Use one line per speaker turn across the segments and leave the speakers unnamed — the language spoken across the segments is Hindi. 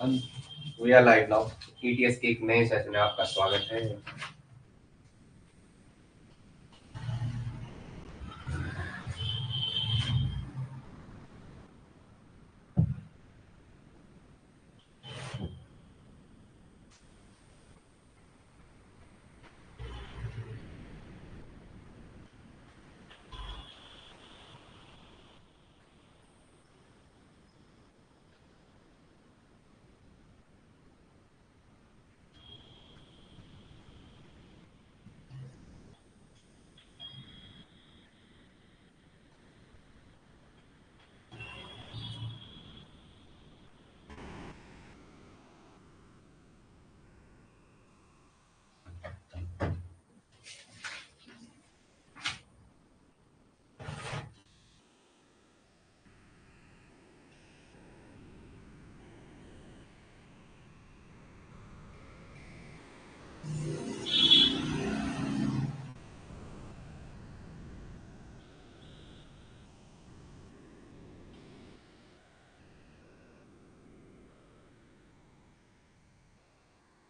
हम we are live now. ETS के एक नए सेशन में आपका स्वागत है।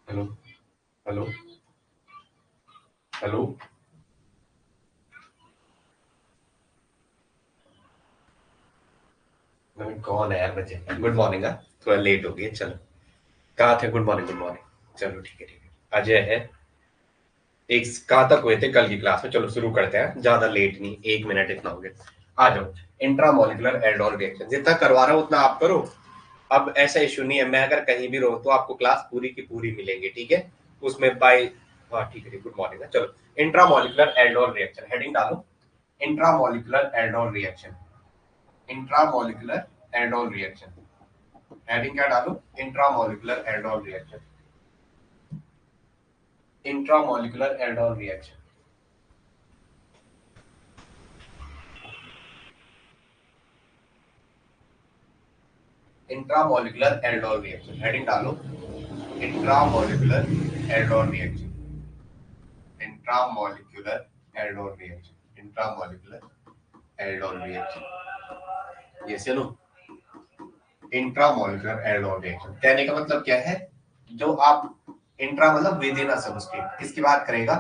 Hello hello hello. कौन है यार? बच्चे गुड मॉर्निंग। थोड़ा लेट हो गया, चलो। कहाँ थे? Good morning good morning. चलो ठीक है ठीक है। अजय है। एक कहाँ तक हुए थे कल की क्लास में? चलो शुरू करते हैं, ज्यादा लेट नहीं, 1 मिनट इतना हो गया। आ जाओ। इंट्रामोलिकुलर एल्डोल रिएक्शन जितना करवा रहा हूँ उतना आप करो। अब ऐसा इशू नहीं है, मैं अगर कहीं भी रहूं तो आपको क्लास पूरी की पूरी मिलेंगी, ठीक है? उसमें बाय। हाँ ठीक है, गुड मॉर्निंग है, चलो। इंट्रामोलिकुलर एल्डोल रिएक्शन हेडिंग डालो। Intramolecular aldol reaction. Intramolecular aldol reaction heading क्या डालो? Intramolecular aldol reaction. Intramolecular aldol reaction. Intramolecular aldol reaction heading डालो। Intramolecular aldol reaction. Intramolecular aldol reaction. Intramolecular aldol reaction. ये सुनो। इंट्रामोलिकुलर एल्डोल रिएक्शन कहने का मतलब क्या है? जो आप इंट्रा मतलब विद इन अ सबस्टेट, किसकी बात करेगा?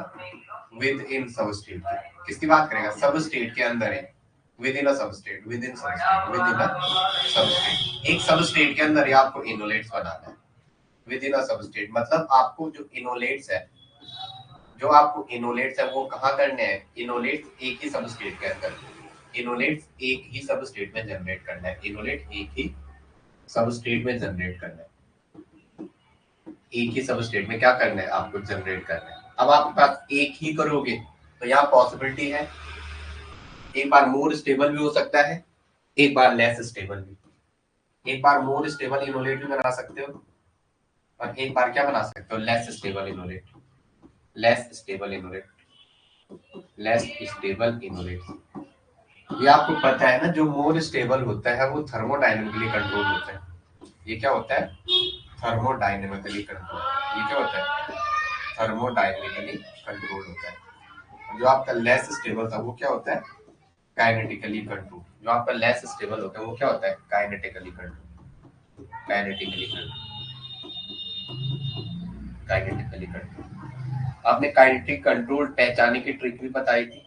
विद इन सबस्टेट की। किसकी बात करेगा? सबस्टेट के अंदर है। With in a substrate, with in substrate, with in a substrate. एक सबस्टेट के अंदर ही आपको इनोलेट्स बनाना है। विद इन अ सबस्टेट मतलब आपको जो इनोलेट्स है, जो आपको इनोलेट्स है वो कहाँ करने हैं? इनोलेट्स एक ही सबस्टेट के अंदर। इनोलेट्स एक ही सबस्टेट में जनरेट करना है। इनोलेट एक ही सबस्टेट में जनरेट करना है। एक ही सबस्टेट में क्या करना है? आपको जनरेट करना है। अब आपके पास एक ही करोगे तो यहाँ पॉसिबिलिटी है, एक बार मोर स्टेबल भी हो सकता है, एक बार लेस स्टेबल भी। एक बार मोर स्टेबल इनोलेट भी बना सकते हो, और एक बार क्या बना सकते हो? Less stable enolate. Less stable enolate. Less stable enolate. ये आपको पता है ना, जो मोर स्टेबल होता है वो थर्मोडायनेमिकली कंट्रोल होता है। ये क्या होता है? Thermodynamically control. ये क्या होता है? थर्मोडायनेमिकली कंट्रोल होता है। जो आपका लेस स्टेबल था वो क्या होता है? Kinetically control. जो आपका लेस स्टेबल होता है वो क्या होता है? Kinetically control. Kinetically control. Kinetically control. आपने काइनेटिक कंट्रोल पहचानने की ट्रिक भी बताई थी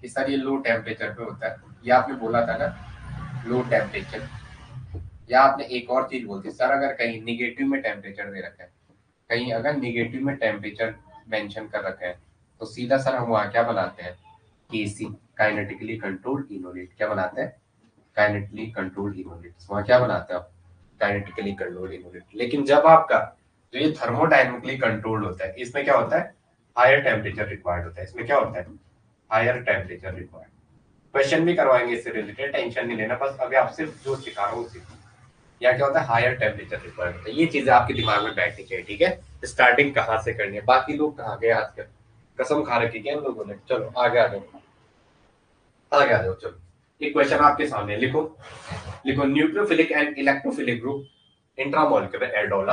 कि सर ये लो टेम्परेचर पे होता है, ये आपने बोला था ना, लो टेम्परेचर। या आपने एक और चीज बोलती सर, अगर कहीं निगेटिव में टेम्परेचर दे रखा है, कहीं अगर निगेटिव में टेम्परेचर मेंशन कर रखा है, तो सीधा सर हम वहां क्या बनाते हैं? केसी, काइनेटिकली कंट्रोल्ड इनोलेट। क्या बनाते हैं? Kinetically controlled enolate. वहां क्या बनाते हैं आप? Kinetically controlled enolate. लेकिन जब आपका जो ये थर्मोडायनेमिकली कंट्रोल्ड होता है, इसमें क्या होता है? हायर टेम्परेचर रिक्वायर्ड होता है। इसमें क्या होता है? Higher temperature required. क्वेश्चन भी करवाएंगे इससे रिलेटेड, टेंशन नहीं लेना, बस अभी आप सिर्फ जो सिखा रहा हूँ सीखो। या क्या होता है? हायर टेम्परेचर रिक्वायर्ड होता है। ये चीजें आपके दिमाग में बैठनी चाहिए, ठीक है? स्टार्टिंग कहाँ से करनी है? बाकी लोग कहाँ गए आजकल? कसम खा रखी क्या इन लोगों ने? चलो आगे आ जाओ। आगे आ जाओ, चलो। एक क्वेश्चन आपके सामने, लिखो। लिखो nucleophilic and electrophilic group intramolecular aldol.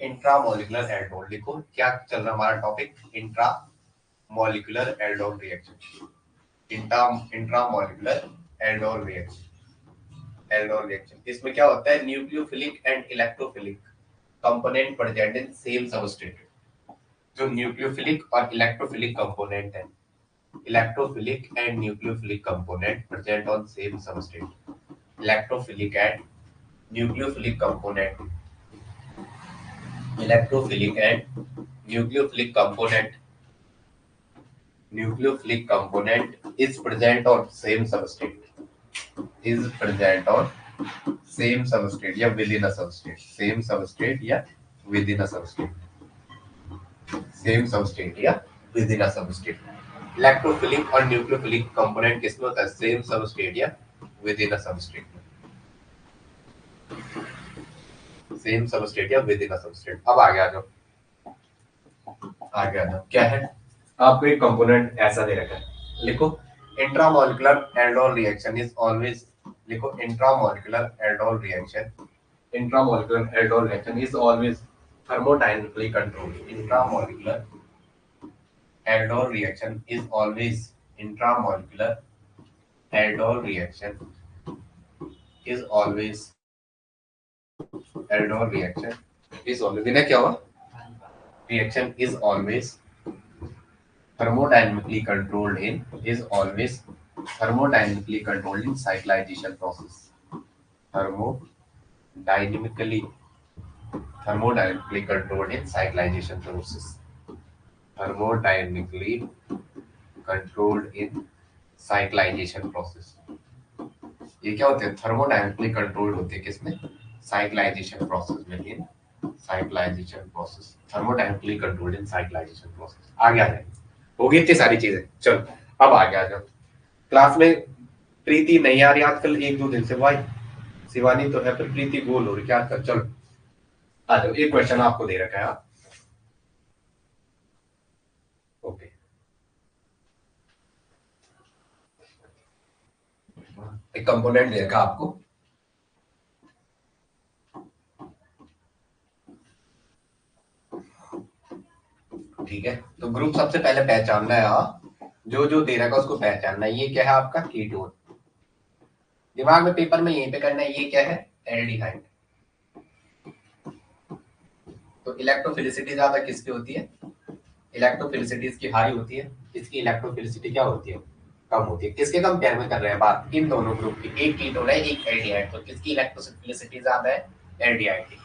Intramolecular aldol लिखो। क्या चल रहा है हमारा topic? Intra molecular aldol reaction. Intramolecular aldol reaction. Aldol reaction इसमें क्या होता है? Nucleophilic and electrophilic. Component present in same substrate. जो न्यूक्लियोफिलिक और इलेक्ट्रोफिलिक कंपोनेंट है, electrophilic and nucleophilic component present on same substrate. Electrophilic and nucleophilic component, electrophilic and nucleophilic component, nucleophilic component is present on same substrate, is present on same substrate या within a substrate, same substrate या within a substrate, same substrate या within a substrate। इलेक्ट्रोफिलिक और न्यूक्लियोफिलिक कंपोनेंट किसमें होता है? सेम सबस्ट्रेट या with in a substrate, same substrate या विद इन अ सबस्ट्रेट। अब आगे आ जाओ, आगे आ जाओ। क्या है? आपको एक कंपोनेंट ऐसा दे रखा है, लिखो intramolecular aldol reaction is always, लिखो intramolecular aldol reaction, intramolecular aldol reaction is always thermodynamically controlled, intramolecular aldol reaction is always, intramolecular aldol reaction is always, aldol reaction is always, बिना क्या हुआ? Reaction is always thermodynamically controlled in, is always thermodynamically controlled in cyclization process, thermodynamically, thermodynamically controlled in cyclization process, thermodynamically controlled in cyclization process। ये क्या होते हैं? थर्मोडायनेमिकली कंट्रोल्ड होते हैं किसमें? साइक्लाइजेशन प्रोसेस में, इन साइक्लाइजेशन प्रोसेस, थर्मोडायनेमिकली कंट्रोल्ड इन साइक्लाइजेशन प्रोसेस। आगे आ जाएंगे, होगी इतनी सारी चीजें। चलो अब आगे आ जाओ। क्लास में प्रीति नहीं आ रही आजकल, एक दो दिन से। भाई शिवानी तो है, पर प्रीति गोल हो रही क्या आजकल? चलो आ जाओ, एक क्वेश्चन आपको दे रखा है। ओके, एक कंपोनेंट दे रखा आपको, ठीक है? तो ग्रुप सबसे पहले पहचानना है, हाँ, जो जो दे रखा उसको पहचानना है। ये क्या है आपका? कीटोन। दिमाग में पेपर में यहीं पे करना है। ये क्या है? एल्डिहाइड। तो इलेक्ट्रोफिलिसिटी ज्यादा किसकी होती है? इलेक्ट्रोफिलिसिटी इसकी हाई होती है, इसकी इलेक्ट्रोफिलिसिटी क्या होती है? कम होती है। किसके कंपेयर में कर रहे हैं बात? इन दोनों ग्रुप की। एक कीटोन है, एक एल्डिहाइड, तो किसकी इलेक्ट्रोफिलिसिटी ज्यादा है? एल्डिहाइड की।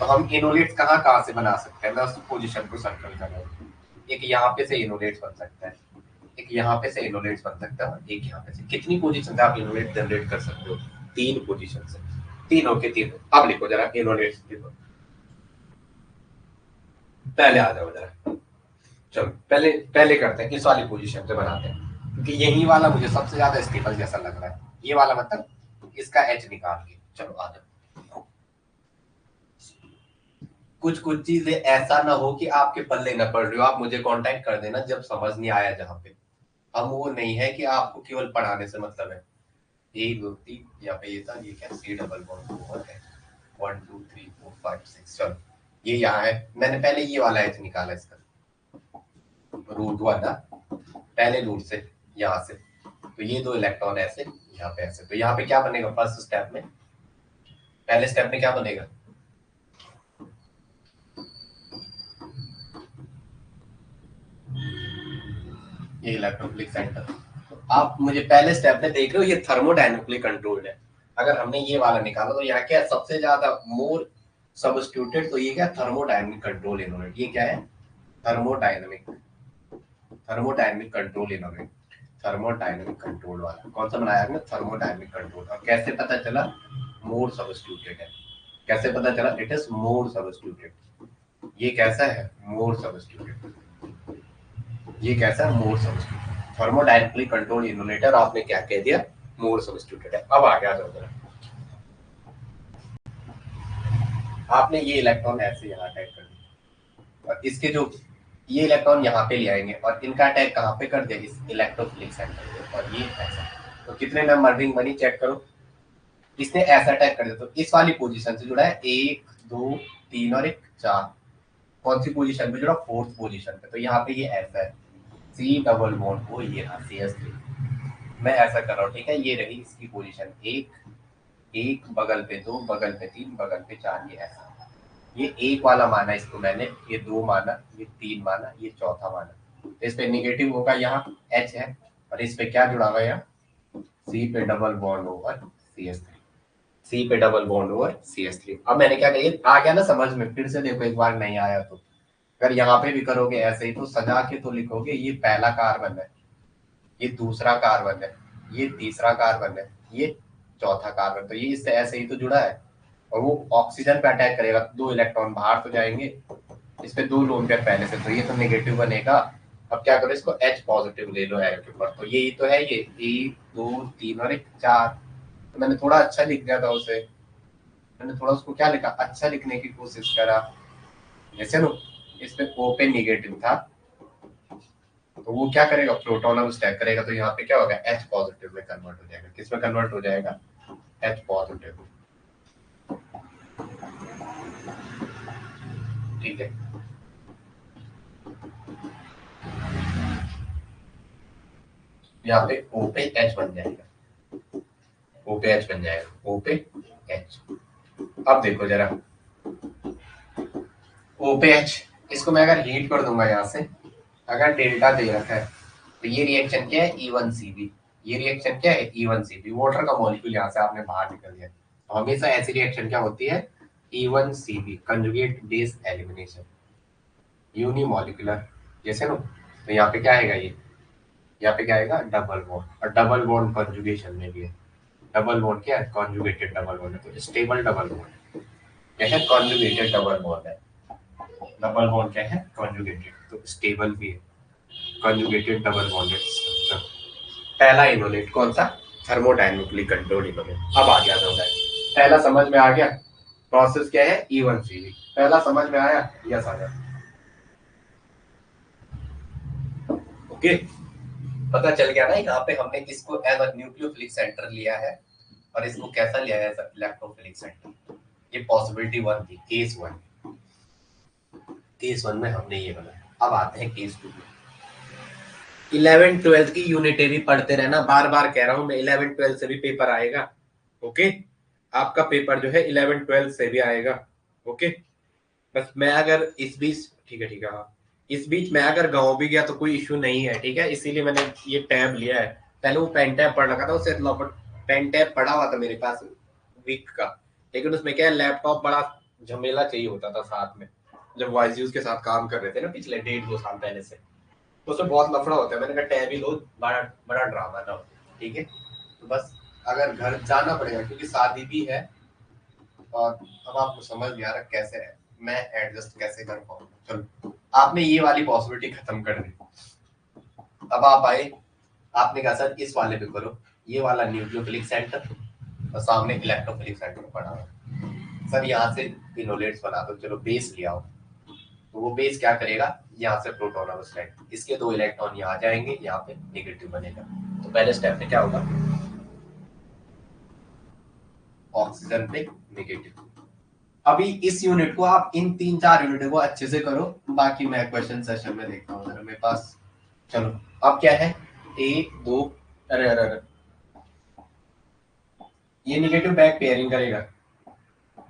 तो हम इनोलेट्स कहाँ कहाँ से बना सकते हैं? मैं उस पोजीशन को सर्कल कर रहा हूँ। एक यहाँ पे से इनोलेट्स बन सकता है, एक यहाँ पे से इनोलेट्स बन सकता है, एक यहाँ पे से। कितनी पोजीशन से आप इनोलेट जनरेट कर सकते हो? 3 पोजीशन से, तीनों के तीनों। अब लिखो जरा इनोलेट्स लिखो। पहले आ जाओ जरा, चलो पहले पहले करते हैं, इस वाली पोजीशन से बनाते हैं, क्योंकि यही वाला मुझे सबसे ज्यादा स्टेबल जैसा लग रहा है। ये वाला मतलब इसका एच निकाल के। चलो आ जाओ। कुछ कुछ चीजें ऐसा ना हो कि आपके पल्ले न पड़ रही हो, आप मुझे कांटेक्ट कर देना जब समझ नहीं आया। जहाँ पे हम वो नहीं है कि आपको केवल पढ़ाने से मतलब है। 1 2 3 यहाँ पे ये था, ये क्या? C double bond 1 2 3 4 5 6। चलो ये यहाँ है, मैंने पहले ये वाला एच निकाला, इसका रूट वाला, पहले रूट से यहाँ से। तो ये 2 इलेक्ट्रॉन ऐसे, यहाँ पे ऐसे। तो यहाँ पे क्या बनेगा? फर्स्ट स्टेप में, पहले स्टेप में क्या बनेगा? ये इलेक्ट्रोफिलिक सेंटर। तो आप मुझे पहले स्टेप में देख रहे हो, ये थर्मोडायनेमिकली कंट्रोल्ड है। अगर हमने ये वाला निकाला तो यहाँ क्या सबसे ज्यादा मोर सबस्टिट्यूटेड? तो ये क्या? Thermodynamic control innovate. ये क्या है? Thermodynamic, thermodynamic control innovate, thermodynamic control वाला। कौन सा बनाया आपने? Thermodynamic control. और कैसे पता चला? मोर सबस्टिट्यूटेड है। कैसे पता चला? It is more substituted. ये कैसा है? मोर सबस्टिट्यूटेड। ये कैसा है? मोर सबस्टिट्यूटेड। थर्मोडायनेमिकली कंट्रोल इनोलेटर आपने क्या कह दिया? मोर सबस्टिट्यूटेड है। अब आ गया जरा, आपने ये इलेक्ट्रॉन ऐसे यहाँ अटैक कर दिया, और इसके जो ये इलेक्ट्रॉन यहाँ पे ले आएंगे, और इनका अटैक कहाँ पे कर दिया? इस इलेक्ट्रोफिलिक सेंटर पे। और ये ऐसा, तो कितने नंबर रिंग बनी? चेक करो। इसने ऐसा अटैक कर दिया, तो इस वाली पोजीशन से जुड़ा है 1 2 3 और 1 4। कौन सी पोजीशन पे जुड़ा? फोर्थ पोजीशन पे। तो यहाँ पे ये ऐसा है, सी डबल बॉन्ड ओ, ये रहा CS3। मैं ऐसा कर रहा हूँ, ठीक है? ये रही इसकी पोजीशन 1 1, बगल पे 2, बगल पे 3, बगल पे 4, ये ऐसा। ये एक वाला माना इसको मैंने, ये दो माना, ये तीन माना, ये चौथा माना। तो इस पे निगेटिव होगा, यहाँ H है, और इस पे क्या जुड़ा हुआ है, यहाँ C पे double bond over CH3, C पे डबल बॉन्ड ओवर CH3। अब मैंने क्या किया, आ गया ना समझ में, फिर से देखो एक बार नहीं आया तो, अगर यहाँ पे भी करोगे ऐसे ही तो सजा के तो लिखोगे, ये पहला कार्बन है, ये दूसरा कार्बन है, ये तीसरा कार्बन है, ये चौथा कार्बन, तो ये इससे ऐसे ही तो जुड़ा है। और वो ऑक्सीजन पे अटैक करेगा, दो इलेक्ट्रॉन बाहर तो जाएंगे, इस पे दो लोन पेयर पहले से, तो ये तो नेगेटिव बनेगा। अब क्या करो, इसको H पॉजिटिव ले लो एरो के ऊपर, तो यही तो है, ये 1 2 3 और 1 4। तो मैंने थोड़ा अच्छा लिख दिया था उसे, मैंने थोड़ा उसको क्या लिखा, अच्छा लिखने की कोशिश करा, जैसे ना इस पे O पे निगेटिव था, तो वो क्या करेगा, प्रोटॉन अब स्टैक करेगा, तो यहाँ पे क्या होगा, H पॉजिटिव में कन्वर्ट हो जाएगा, किस में कन्वर्ट हो जाएगा, H पॉजिटिव। ठीक है, यहाँ पे O पे H बन जाएगा, O पे H बन जाएगा, O पे H। अब देखो जरा, O पे H, इसको मैं अगर हीट कर दूंगा यहाँ से, अगर डेल्टा दे रखा है, तो ये रिएक्शन क्या है, E1CB, ये रिएक्शन क्या है, E1CB, वाटर का मॉलिक्यूल यहाँ से आपने बाहर निकल दिया। तो हमेशा ऐसी रिएक्शन क्या होती है, E1CB, conjugate base elimination, unimolecular, जैसे ना, तो यहाँ पे क्या आएगा, ये यहाँ पे क्या आएगा, डबल बॉन्ड, और डबल बॉन्ड कंजुगेशन में भी है, डबल बॉन्ड क्या है, कॉन्जुगेटेड डबल बॉन्ड है, तो स्टेबल डबल बॉन्ड क्या है, कॉन्जुगेटेड डबल बॉन्ड है, डबल बॉन्ड क्या है, कॉन्जुगेटेड, तो स्टेबल भी है, कॉन्जुगेटेड डबल बॉन्डेड स्ट्रक्चर। पहला इनोलेट कौन सा, थर्मोडायनेमिकली कंट्रोल्ड इनोलेट। अब आ गया समझ, पहला समझ में आ गया, प्रोसेस क्या है, E1CB, पहला समझ में आया, यस आ गया, ओके। पता चल गया ना, यहाँ पे हमने इसको एज अ न्यूक्लियोफिलिक सेंटर लिया है, और इसको कैसा लिया है, एज अ इलेक्ट्रोफिलिक सेंटर। ये पॉसिबिलिटी वन थी, केस वन, केस वन में हमने ये बनाया। अब आते हैं केस टू में। 11th 12th की यूनिटरी पढ़ते रहना, बार बार कह रहा हूं मैं, 11th 12th से भी पेपर आएगा, ओके। आपका पेपर जो है 11th 12th से भी आएगा, ओके। बस मैं अगर इस बीच, ठीक है हाँ, इस बीच मैं अगर गाँव भी गया तो कोई इश्यू नहीं है, ठीक है, इसीलिए मैंने ये टैब लिया है। पहले वो पेन टैब पढ़ रखा था, उससे पेन टैब पढ़ा हुआ था मेरे पास वीक का, लेकिन उसमें क्या है, लैपटॉप बड़ा झमेला चाहिए होता था साथ में, जब वाइज के साथ काम कर रहे थे ना पिछले 1.5 2 साल पहले से, तो उसमें बहुत लफड़ा होता है। मैंने कहा टैब ही लो, बड़ा बड़ा ड्रामा ना हो, ठीक है। तो बस अगर घर जाना पड़ेगा क्योंकि शादी भी है, और अब आपको समझ नहीं आ रहा कैसे है, मैं एडजस्ट कैसे कर पाऊंगा। चलो, आपने ये वाली पॉसिबिलिटी खत्म कर दी। अब आप आए, आपने कहा सर इस वाले पे करो, ये वाला न्यूक्लियोफिलिक सेंटर और सामने इलेक्ट्रोफिलिक सेंटर पड़ा है, सर यहाँ से इनोलेट्स बना दो, चलो बेस ले आओ। तो वो बेस क्या करेगा, यहाँ से प्रोटॉन और स्टेट, इसके दो इलेक्ट्रॉन यहाँ जाएंगे, यहाँ पे नेगेटिव बनेगा। तो पहले स्टेप में क्या होगा, ऑक्सीजन पे नेगेटिव। अभी इस यूनिट को आप इन 3 4 यूनिट को अच्छे से करो, बाकी मैं क्वेश्चन सेशन में देखता हूँ मेरे पास। चलो, अब क्या है, 1 2, अरे अरे अरे, ये नेगेटिव बैक पेयरिंग करेगा,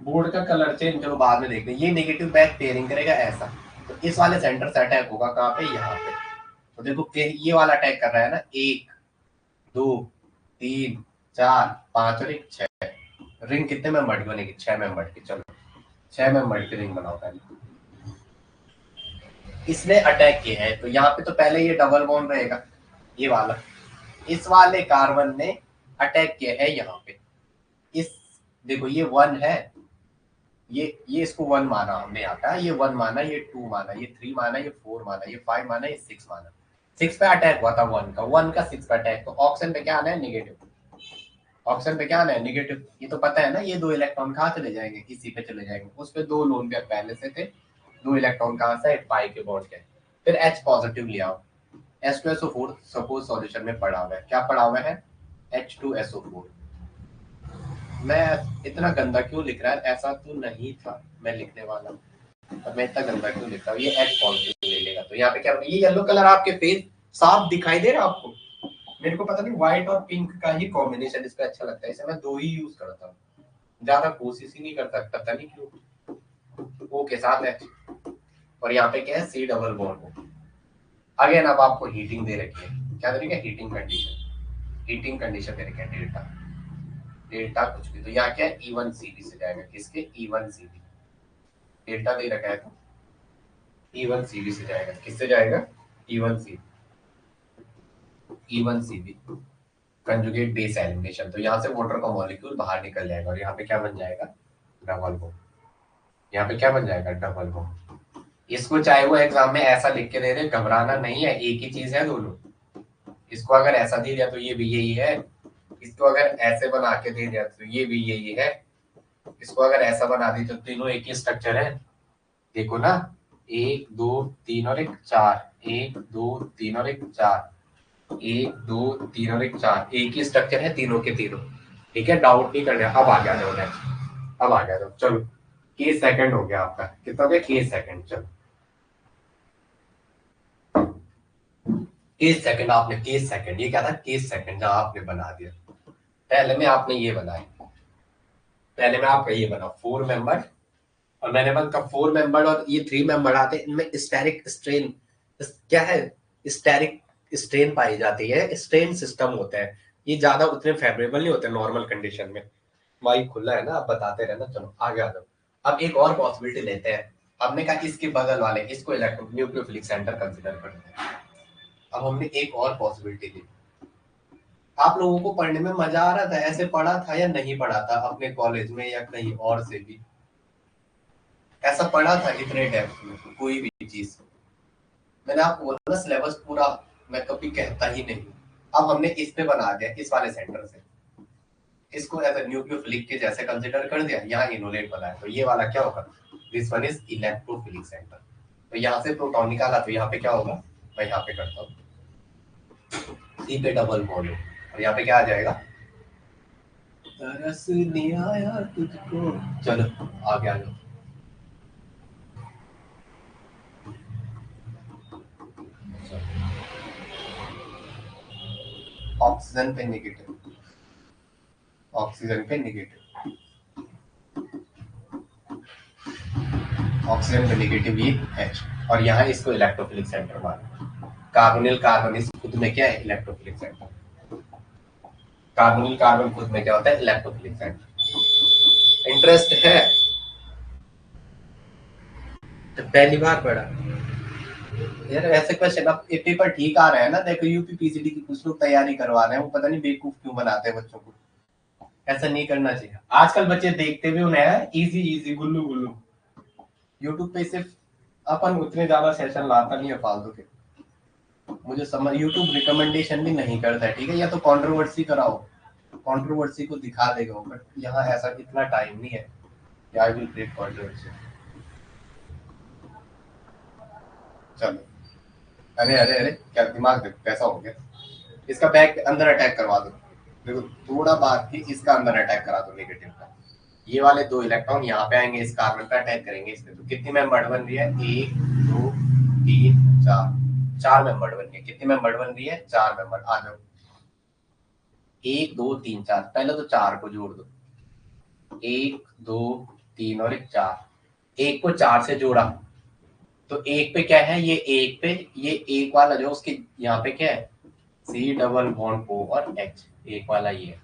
बोर्ड का कलर चेंज चलो बाद में देखते हैं। ये नेगेटिव बैक पेयरिंग करेगा ऐसा, तो इस वाले सेंटर से अटैक होगा कहाँ पे, यहाँ पे। तो देखो ये वाला अटैक कर रहा है ना, 1 2 3 4 5 और 1 6, रिंग कितने मेंबर की बनेगी, 6 मेंबर की। चलो 6 मेंबर की रिंग बनाओ पहले। इसने अटैक किया है, तो यहाँ पे तो पहले ये डबल बॉन्ड रहेगा, ये वाला, इस वाले कार्बन ने अटैक किया है यहाँ पे, इस, देखो ये 1 है, ये इसको 1 माना हमने यहाँ पे, ये 1 माना, ये 2 माना, ये 3 माना, ये 4 माना, ये 5 माना, ये 6 माना। 6 पे अटैक हुआ था 1 का 6 पे अटैक, तो ऑक्सीजन पे क्या आना है, नेगेटिव। ऑक्सीजन पे क्या आना है, नेगेटिव। ये तो पता है ना, ये 2 इलेक्ट्रॉन कहाँ चले जाएंगे, इसी पे चले जाएंगे, उस पे 2 लोन पेयर पहले से थे, 2 इलेक्ट्रॉन कहाँ से, पाई के बॉन्ड के। फिर H पॉजिटिव ले आओ, H2SO4 सपोज सॉल्यूशन में पड़ा हुआ है, क्या पड़ा हुआ है, H2SO4। मैं इतना गंदा क्यों लिख रहा है, ऐसा तो नहीं था मैं लिखने वाला, और मैं इतना गंदा क्यों लिख रहा हूँ, ये H पॉजिटिव ले लेगा, तो यहाँ पे क्या होगा, ये येलो कलर आपके फेस साफ दिखाई दे रहा है आपको। मेरे को पता नहीं व्हाइट और पिंक का ही कॉम्बिनेशन इस पे अच्छा लगता है, इसे मैं 2 ही यूज करता हूँ, ज्यादा कोशिश ही नहीं करता, पता नहीं क्यों। O के साथ H, और यहाँ पे क्या है C double bond O। Again अब आपको हीटिंग दे रखी है, क्या दे रखी है, हीटिंग कंडीशन, हीटिंग कंडीशन दे रखी है डेल्टा, डेल्टा कुछ भी, तो यहाँ क्या है E1CB से जाएगा, किसके, E1CB, डेल्टा दे रखा है तो E1CB से जाएगा, किससे जाएगा, E1CB, E1CB conjugate base elimination, तो यहाँ से वाटर का मॉलिक्यूल बाहर निकल जाएगा और यहाँ पे क्या बन जाएगा, डबल बॉन्ड, यहाँ पे क्या बन जाएगा, डबल बॉन्ड। इसको चाहे वो एग्जाम में ऐसा लिख के दे दे, घबराना नहीं है, एक ही चीज है दोनों। इसको अगर ऐसा दे दिया तो ये भी यही है, इसको अगर ऐसे बना के दे दिया तो ये भी यही है, इसको अगर ऐसा बना दी तो तीनों एक ही स्ट्रक्चर है। देखो ना, 1 2 3 और 1 4, 1 2 3 और 1 4, 1 2 3 और 1 4, एक ही स्ट्रक्चर है तीनों के तीनों। ठीक है, डाउट नहीं करना। अब आ गया जाओ नेक्स्ट, अब आ गया जाओ, चलो के सेकंड हो गया आपका, कितना हो गया, के सेकंड। चलो केस सेकंड, आपने केस सेकंड, ये क्या था, केस सेकंड जहां आपने बना दिया, पहले में आपने ये बनाया, पहले में आपका ये बना 4 मेंबर, और मैंने बोला 4 मेंबर और ये 3 मेंबर आते हैं, इनमें स्टेरिक स्ट्रेन क्या है, स्टेरिक स्ट्रेन पाई जाती है, स्ट्रेन सिस्टम होता है, ये ज्यादा उतने फेवरेबल नहीं होते नॉर्मल कंडीशन में। वाई खुला है ना, आप बताते रहना। चलो आगे आ जाओ। अब एक और पॉसिबिलिटी लेते हैं, हमने कहा इसके बगल वाले इसको इलेक्ट्रो न्यूक्लियोफिलिक सेंटर कंसीडर करते हैं। अब हमने एक और पॉसिबिलिटी ली, आप लोगों को पढ़ने में मजा आ रहा था, ऐसे पढ़ा था या नहीं पढ़ा था अपने कॉलेज में या कहीं और से भी, ऐसा पढ़ा था इतने डेप्थ में कोई भी चीज? मैंने आपको बोला ना सिलेबस पूरा मैं कभी कहता ही नहीं। अब हमने इस पे बना दिया, इस वाले सेंटर से इसको एज ए न्यूक्लियोफिलिक के जैसे कंसीडर कर दिया, यहाँ इनोलेट बनाया, तो ये वाला क्या होगा, this one is electrophilic centre. तो यहाँ से प्रोटॉन निकाला तो यहाँ पे क्या होगा, मैं यहाँ पे करता हूँ, सी पे डबल बॉन्ड और यहाँ पे क्या आ जाएगा, तरस नहीं आया तुझको। चलो आगे आ जाओ। ऑक्सीजन पे नेगेटिव, ऑक्सीजन पे नेगेटिव, ऑक्सीजन पे नेगेटिव ये H, और यहाँ इसको इलेक्ट्रोफिलिक सेंटर माना। कार्बोनिल कार्बन इस खुद में क्या है, इलेक्ट्रोफिलिक सेंटर। कार्बोनिल कार्बन खुद में क्या होता है, इलेक्ट्रोफिलिक सेंटर। इंटरेस्ट है तो पहली बार पढ़ा यार ऐसे क्वेश्चन। अब ये पेपर ठीक आ रहा है ना, देखो यूपी पीसीडी की कुछ लोग तैयारी करवा रहे हैं, वो पता नहीं बेवकूफ क्यों बनाते हैं बच्चों को, ऐसा नहीं करना चाहिए। आजकल बच्चे देखते भी उन्हें है इजी इजी गुल्लू गुल्लू, यूट्यूब पे सिर्फ अपन उतने ज्यादा सेशन लाता नहीं है फालतू के, मुझे समझ यूट्यूब रिकमेंडेशन भी नहीं करता है, ठीक है, या तो कंट्रोवर्सी कराओ, कंट्रोवर्सी को दिखा देगा, बट यहाँ ऐसा इतना टाइम नहीं है कि आई विल क्रिएट कंट्रोवर्सी। चलो, अरे अरे अरे क्या दिमाग देखो कैसा हो गया, इसका बैक अंदर अटैक करवा दो, देखो थोड़ा बात थी, इसका अंदर अटैक करा दो नेगेटिव का, ये वाले 2 इलेक्ट्रॉन यहाँ पे आएंगे, इस कार्बन पे अटैक करेंगे इसमें, तो कितनी मेंबर बन रही है, 1 2 3 4, 4 मेंबर बन रही है, कितनी मेंबर बन रही है, 4 मेंबर। आ जाओ, 1 2 3 4, पहले तो 4 को जोड़ दो, 1 2 3 और 1 4, एक को 4 से जोड़ा तो एक पे क्या है, ये एक पे, ये एक वाला जो उसके यहाँ पे क्या है, सी डबल बॉन्ड O और H, एक वाला ये है,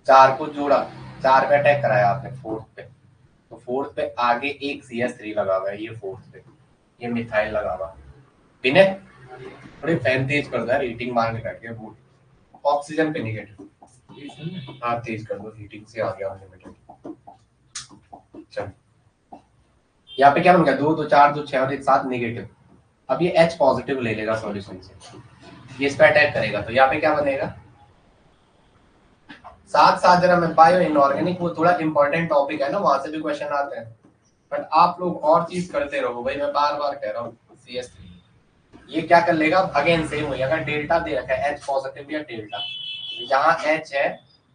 4 को जोड़ा, 4 पे अटैक कराया आपने फोर्थ पे, तो फोर्थ पे आगे एक CH3 लगा हुआ है, ये फोर्थ पे, ये मिथाइल लगा हुआ। विनय थोड़ी फैन तेज कर दो यार, हीटिंग मारने बैठ गया बूट। ऑक्सीजन पे नेगेटिव, हाँ तेज कर दो, हीटिंग से आ गया अनलिमिटेड। चल यहाँ पे क्या बन गया, 2 2 4 2 6 और 1 7 नेगेटिव। अब ये H पॉजिटिव ले लेगा सॉल्यूशन से, ये इस पे अटैक करेगा, तो यहाँ पे क्या बनेगा, साथ साथ जरा मैं बायो इनऑर्गेनिक, वो थोड़ा इंपॉर्टेंट टॉपिक है ना, वहां से भी क्वेश्चन आते हैं, बट आप लोग और चीज करते रहो भाई, मैं बार बार कह रहा हूँ। CH3 ये क्या कर लेगा, अगेन सेम वही, अगर डेल्टा दे रखा है H पॉजिटिव या डेल्टा, यहाँ H है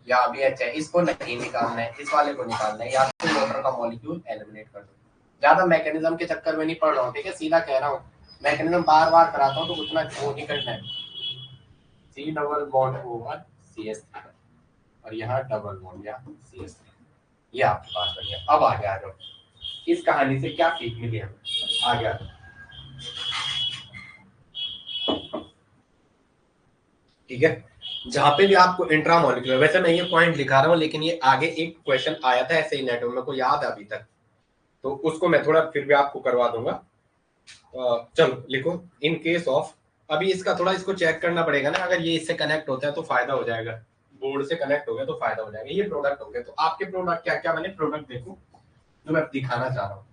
यहाँ भी H है, इसको नहीं निकालना है, इस वाले को निकालना है, या तो वाटर का मॉलिक्यूल एलिमिनेट कर दो। ज्यादा मैकेनिज्म के चक्कर में नहीं पड़ रहा हूँ, ठीक है, सीधा कह रहा हूँ, मैकेनिज्म बार बार कराता हूँ तो उतना वो नहीं करना है। C double bond over CH3 और यहाँ डबल बॉन्ड या CH3, ये आपके पास बन गया। अब आगे आ जाओ,
इस कहानी से क्या सीख मिली हमें? आ गया। ठीक है, जहां पे भी आपको इंट्रामोलिकुलर, वैसे मैं ये पॉइंट लिखा रहा हूँ लेकिन ये आगे एक क्वेश्चन आया था ऐसे ही नेट में, मेरे को याद है अभी तक, तो उसको मैं थोड़ा फिर भी आपको करवा दूंगा। चलो लिखो, इन केस ऑफ, अभी इसका थोड़ा इसको चेक करना पड़ेगा ना, अगर ये इससे कनेक्ट होता है तो फायदा हो जाएगा, बोर्ड से कनेक्ट हो गया तो फायदा हो जाएगा। ये प्रोडक्ट हो गए, तो आपके प्रोडक्ट क्या क्या मैंने प्रोडक्ट देखो जो मैं दिखाना चाह रहा हूँ।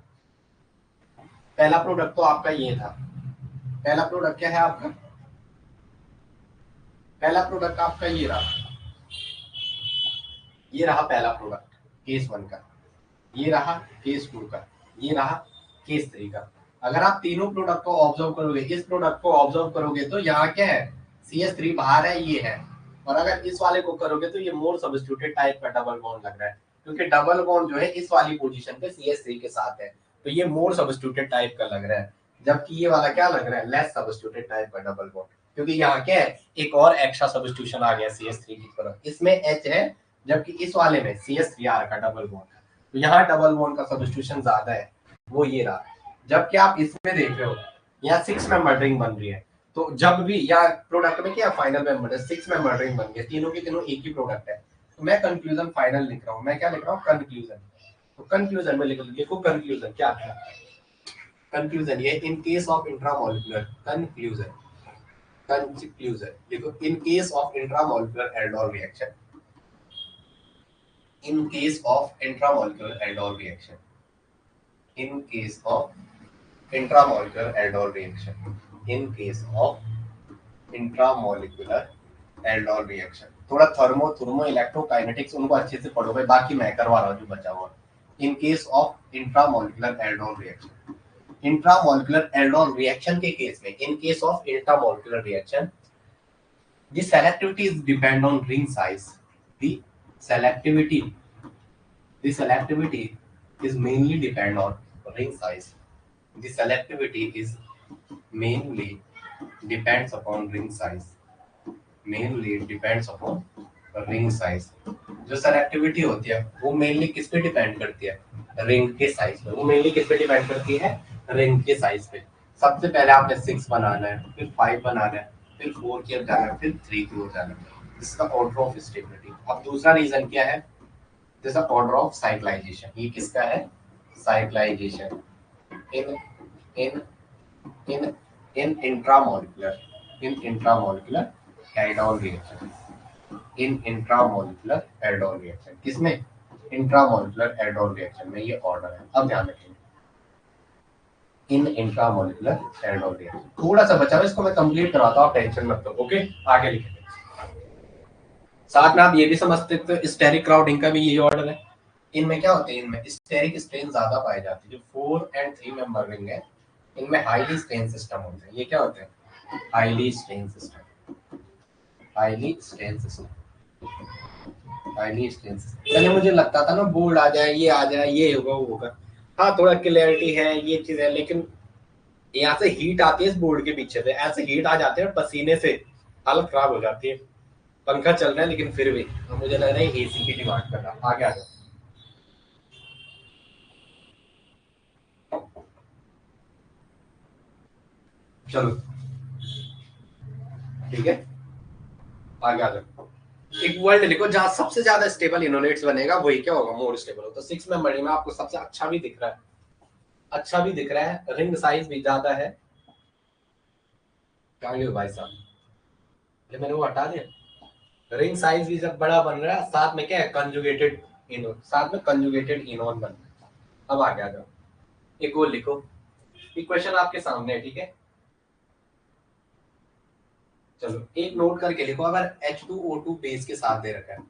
पहला प्रोडक्ट तो आपका ये था, पहला प्रोडक्ट क्या है आपका, पहला प्रोडक्ट आपका ये रहा, ये रहा पहला प्रोडक्ट केस 1 का, ये रहा केस 2 का, ये रहा केस 3 का। अगर आप तीनों प्रोडक्ट को ऑब्जर्व करोगे, इस प्रोडक्ट को ऑब्जर्व करोगे तो यहाँ क्या है, CH3 बाहर है, ये है। और अगर इस वाले को करोगे तो ये मोर सब्स्टिट्यूटेड टाइप का डबल बॉन्ड लग रहा है, क्योंकि डबल बॉन्ड जो है इस वाली पोजीशन पे CH3 के साथ है, तो ये मोर सब्स्टिट्यूटेड टाइप का लग रहा है। जबकि ये वाला क्या लग रहा है, लेस सब्स्टिट्यूटेड टाइप का डबल बॉन्ड, क्योंकि यहाँ क्या है, एक और एक्स्ट्रा सब्स्टिट्यूशन आ गया CH3 की तरफ, इसमें H है, जबकि इस वाले में CH3R का डबल बॉन्ड है, तो यहाँ डबल बॉन्ड का सब्स्टिट्यूशन ज्यादा है, वो ये रहा। जबकि आप इसमें देख रहे हो यहाँ 6 मेंबर रिंग बन रही है, तो जब भी या प्रोडक्ट में क्या फाइनल मेंबर है, 6 मेंबर रिंग बन गई, तीनों के तीनों एक ही प्रोडक्ट है। तो मैं कंक्लूजन फाइनल लिख रहा हूँ, मैं क्या लिख रहा हूँ, कंक्लूजन। तो कंक्लूजन में लिखो कंक्लूजन क्या है, कंक्लूजन ये in case of intramolecular, conclusion, conclusion देखो, in case of intramolecular aldol reaction, in case of intramolecular aldol reaction, in case of intramolecular aldol reaction, in case of intramolecular aldol reaction, थोड़ा थर्मो इलेक्ट्रोकाइनेटिक्स उनको अच्छे से पढ़ो भाई, बाकी मैं करवा रहा हूँ जो बचा हुआ। इन case of intramolecular aldol reaction, intramolecular aldol reaction के केस में, इन case of intramolecular reaction, the selectivity is depend on ring size, the selectivity, the selectivity is mainly depend on ring size, the selectivity is mainly depends upon ring size, mainly depends upon ring size। जो selectivity होती है वो मेनली किस पे डिपेंड करती है, रिंग के साइज पे। वो मेनली किस पे डिपेंड करती है, रिंग के साइज पे। सबसे पहले आपने 6 बनाना है, फिर 5 बनाना है, फिर 4 की ओर जाना है, फिर 3 की ओर जाना है, इसका ऑर्डर ऑफ स्टेबिलिटी। अब दूसरा रीजन क्या है, दिस ऑर्डर ऑफ साइक्लाइजेशन, ये किसका है, साइक्लाइजेशन इन इन इन इन इंट्रामोलिकुलर, इन इंट्रामोलिकुलर एल्डोल रिएक्शन, इन इंट्रामोलिकुलर एल्डोल रिएक्शन, किसमें, इंट्रामोलिकुलर एल्डोल रिएक्शन में ये ऑर्डर है। अब ध्यान रखेंगे, इन इंट्रामोलिकुलर एल्डोल रिएक्शन, थोड़ा सा बचा है, इसको मैं कंप्लीट कराता हूं, आप टेंशन मत लो। ओके, आगे लिखेंगे। साथ में आप ये भी समझते हो स्टेरिक क्राउडिंग का भी यही ऑर्डर है। इनमें क्या होते हैं, इनमें स्टेरिक स्ट्रेन ज्यादा पाए जाते हैं, जो 4 एंड 3 मेंबर रिंग है इनमें हाईली स्ट्रेन सिस्टम होते हैं। ये क्या होते हैं, highly strain system, highly strain system, highly strain system. पहले मुझे लगता था ना बोर्ड आ जाए, ये आ जाए, ये होगा वो होगा, हाँ थोड़ा क्लियरिटी है, ये चीज है, लेकिन यहाँ से हीट आती है इस बोर्ड के पीछे से, ऐसे हीट आ जाते हैं पसीने से हालत खराब हो जाती है। पंखा चल रहा है लेकिन फिर भी मुझे लग रहा है AC की डिमांड कर रहा। आगे आ जाओ, चलो ठीक है, आगे आ जाओ। एक वर्ल्ड लिखो जहां सबसे ज्यादा स्टेबल इनोलेट्स बनेगा, वही क्या होगा, मोर स्टेबल हो। तो 6 मेंबर में आपको सबसे अच्छा भी दिख रहा है, अच्छा भी दिख रहा है, रिंग साइज भी ज्यादा है। भाई साहब मैंने वो हटा दिया, रिंग साइज भी जब बड़ा बन रहा है, साथ में क्या है, कंजुगेटेड इनोन, साथ में कंजुगेटेड इनोन बन रहा है। अब आगे आ जाओ, एक और लिखो, इक्वेशन आपके सामने है, ठीक है। चलो एक नोट करके लिखो, अगर H2O2 बेस के साथ दे रखा है,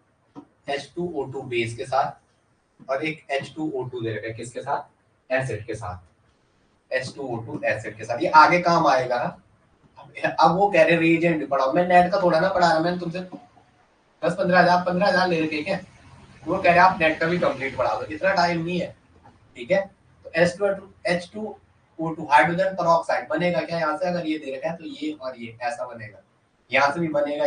H2O2 बेस के साथ, और एक H2O2 दे रखा है किसके साथ, एसिड के साथ, H2O2 एसिड के साथ, ये आगे काम आएगा। अब वो कह रहे रिएजेंट पढ़ाओ, मैं नेट का थोड़ा ना पढ़ा रहा, मैंने तुमसे 10-15 हजार ले रखे क्या, वो कह रहे आप नेट का भी कंप्लीट पढ़ा दो, इतना टाइम नहीं है, ठीक है। तो H2O2 हाइड्रोजन पेरोक्साइड बनेगा क्या यहाँ से, अगर ये दे रखा है तो ये और ये ऐसा बनेगा, यहाँ से भी बनेगा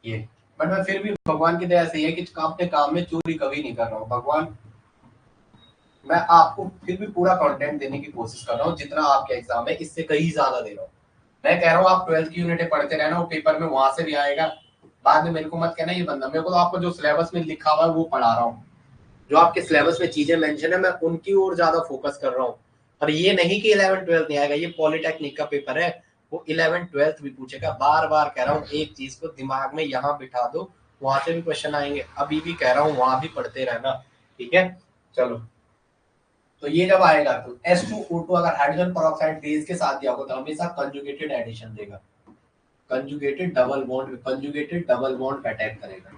ये। बट मैं फिर भी भगवान की दया से है कि अपने काम में चोरी कभी नहीं कर रहा हूँ, भगवान
मैं आपको फिर भी पूरा कंटेंट देने की कोशिश कर रहा हूँ, जितना आपके एग्जाम है इससे कहीं ज्यादा दे रहा हूँ। मैं कह रहा हूँ आप 12th की यूनिटें पढ़ते रहना, वो पेपर में वहां से भी आएगा। बाद में मेरे को मत कहना ये बंदा, मेरे को तो आपको जो सिलेबस में लिखा हुआ है वो पढ़ा रहा हूँ, जो आपके सिलेबस में चीजें मेंशन है मैं उनकी ओर ज्यादा फोकस कर रहा हूँ। और ये नहीं कि 11th-12th नहीं आएगा, ये पॉलिटेक्निक का पेपर है, वो 11th-12th भी पूछेगा। बार बार कह रहा हूँ एक चीज को दिमाग में यहाँ बिठा दो, वहां से भी क्वेश्चन आएंगे। अभी भी कह रहा हूँ वहां भी पढ़ते रहना, ठीक है। चलो, तो ये जब आएगा तो H2O2 अगर हाइड्रोजन पेरोक्साइड बेस के साथ दिया होगा तो हमेशा कंजुगेटेड एडिशन देगा। Conjugated double bond, conjugated double bond पे अटैक करेगा,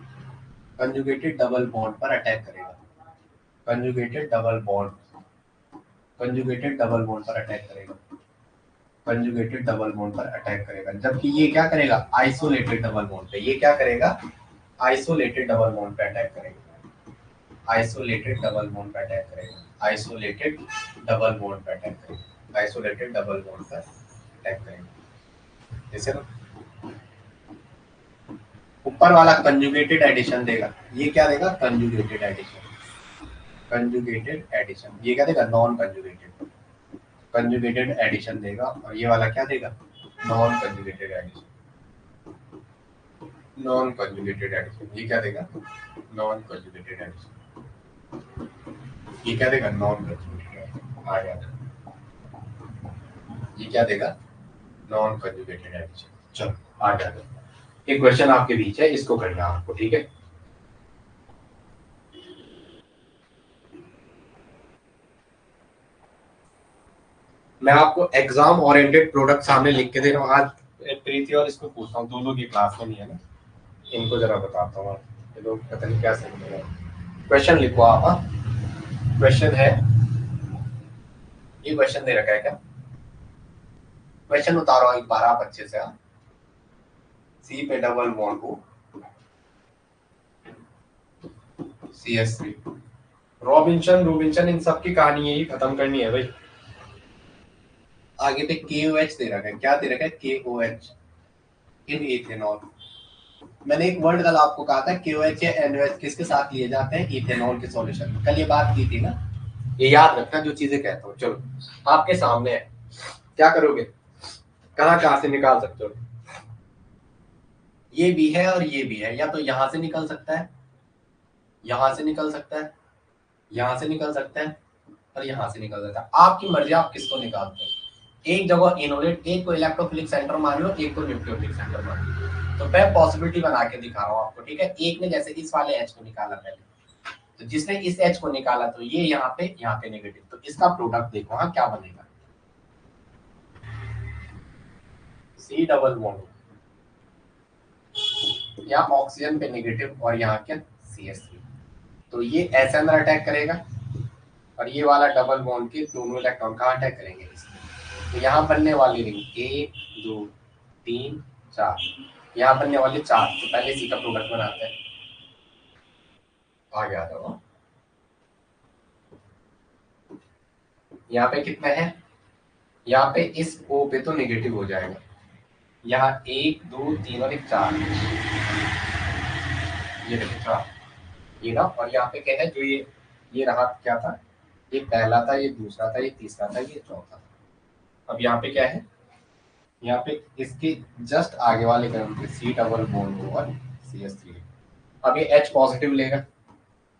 कंजुगेटेड डबल बॉन्ड पर अटैक करेगा, conjugated double bond, conjugated double bond पर अटैक करेगा, कंजुगेटेड डबल बॉन्ड पर अटैक करेगा। जबकि ये क्या करेगा, आइसोलेटेड डबल बॉन्ड पे, ये क्या करेगा, आइसोलेटेड डबल बॉन्ड पे अटैक करेगा, आइसोलेटेड डबल बॉन्ड पे अटैक करेगा, आइसोलेटेड डबल बॉन्ड पे अटैक करेगा, आइसोलेटेड डबल बॉन्ड पर अटैक करेगा। जैसे ना ऊपर वाला कंजुगेटेड एडिशन देगा, ये क्या देगा, कंजुगेटेड एडिशन, कंजुगेटेड एडिशन। ये क्या देगा, नॉन कंजुगेटेड, कंजुगेटेड एडिशन देगा। और ये वाला क्या देगा, non conjugated addition, non conjugated addition. ये क्या देगा, नॉन कंजुगेटेड एडिशन, ये क्या देगा, नॉन कंजुगेटेड। आ गया, ये क्या देगा, नॉन कंजुगेटेड एडिशन। चलो आ गया। एक क्वेश्चन आपके बीच है, इसको करना आपको, ठीक है। मैं आपको एग्जाम ओरिएंटेड प्रोडक्ट सामने लिख के दे रहा हूँ आज। प्रीति और इसको पूछता हूँ, दोनों की क्लास में नहीं है ना, इनको जरा बताता हूँ। ये लोग पता नहीं क्या समझ रहे हैं। क्वेश्चन लिखो आप। क्वेश्चन है, ये क्वेश्चन दे रखा है क्या, क्वेश्चन उतारो एक बार आप अच्छे से। सी पे डबल बॉन्ड हो, CH3। रॉबिन्सन रूबिन्सन इन सब की कहानी यही खत्म करनी है भाई। आगे पे KOH दे रखा है, क्या दे रखा है, KOH इन इथेनॉल। मैंने एक वर्ड कल आपको कहा था, KOH या NOH किसके साथ लिए जाते हैं, इथेनॉल के सॉल्यूशन में। कल ये बात की थी ना, ये याद रखना जो चीजें कहता हूँ। चलो आपके सामने है, क्या करोगे, कहाँ से निकाल सकते हो। ये भी है और ये भी है, या तो यहां से निकल सकता है, यहां से निकल सकता है, यहां से निकल सकता है, और यहां से निकल सकता है। आपकी मर्जी, आप किसको निकालते हैं। एक जगह इनोलेट, एक को इलेक्ट्रोफिलिक सेंटर मान लो, एक को न्यूक्लियोफिलिक सेंटर मान लो। तो मैं पॉसिबिलिटी बना के दिखा रहा हूँ आपको, ठीक है। एक ने जैसे इस वाले H को निकाला पहले, तो जिसने इस H को निकाला तो ये यहाँ पे नेगेटिव, तो इसका प्रोडक्ट देखो हाँ क्या बनेगा, C डबल बॉन्ड, यहाँ ऑक्सीजन पे नेगेटिव और यहाँ क्या, CH3। तो ये ऐसे अंदर अटैक करेगा, और ये वाला डबल बॉन्ड के दोनों इलेक्ट्रॉन कहाँ अटैक करेंगे, तो यहाँ बनने वाली रिंग 1 2 3 4, यहाँ बनने वाले 4, तो पहले सी का प्रोडक्ट बनाते हैं। आगे आ जाओ, यहाँ पे कितने हैं, यहाँ पे इस O पे तो नेगेटिव हो जाएगा, यहाँ 1 2 3 और 1 4, ये देखो 4, ये ना। और यहाँ पे क्या है, जो ये रहा क्या था, ये पहला था, ये दूसरा था, ये तीसरा था, ये चौथा था। अब यहाँ पे क्या है, यहाँ पे इसके जस्ट आगे वाले क्रम पे C double bond over CH3। अब ये H पॉजिटिव लेगा,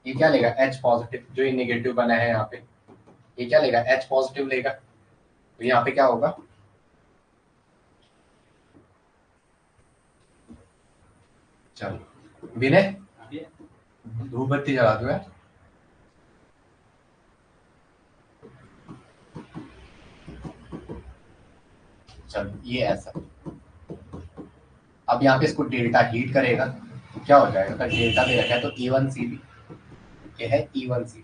ये क्या लेगा, H पॉजिटिव, जो ये नेगेटिव बना है यहाँ पे, ये क्या लेगा, H पॉजिटिव लेगा। तो यहाँ पे क्या होगा, चलो विनय धूप बत्ती जला दो यार। चलो ये ऐसा, अब यहाँ पे इसको डेल्टा हीट करेगा तो क्या हो जाएगा, अगर डेल्टा दे रखा है तो E1CB, ये है E1CB।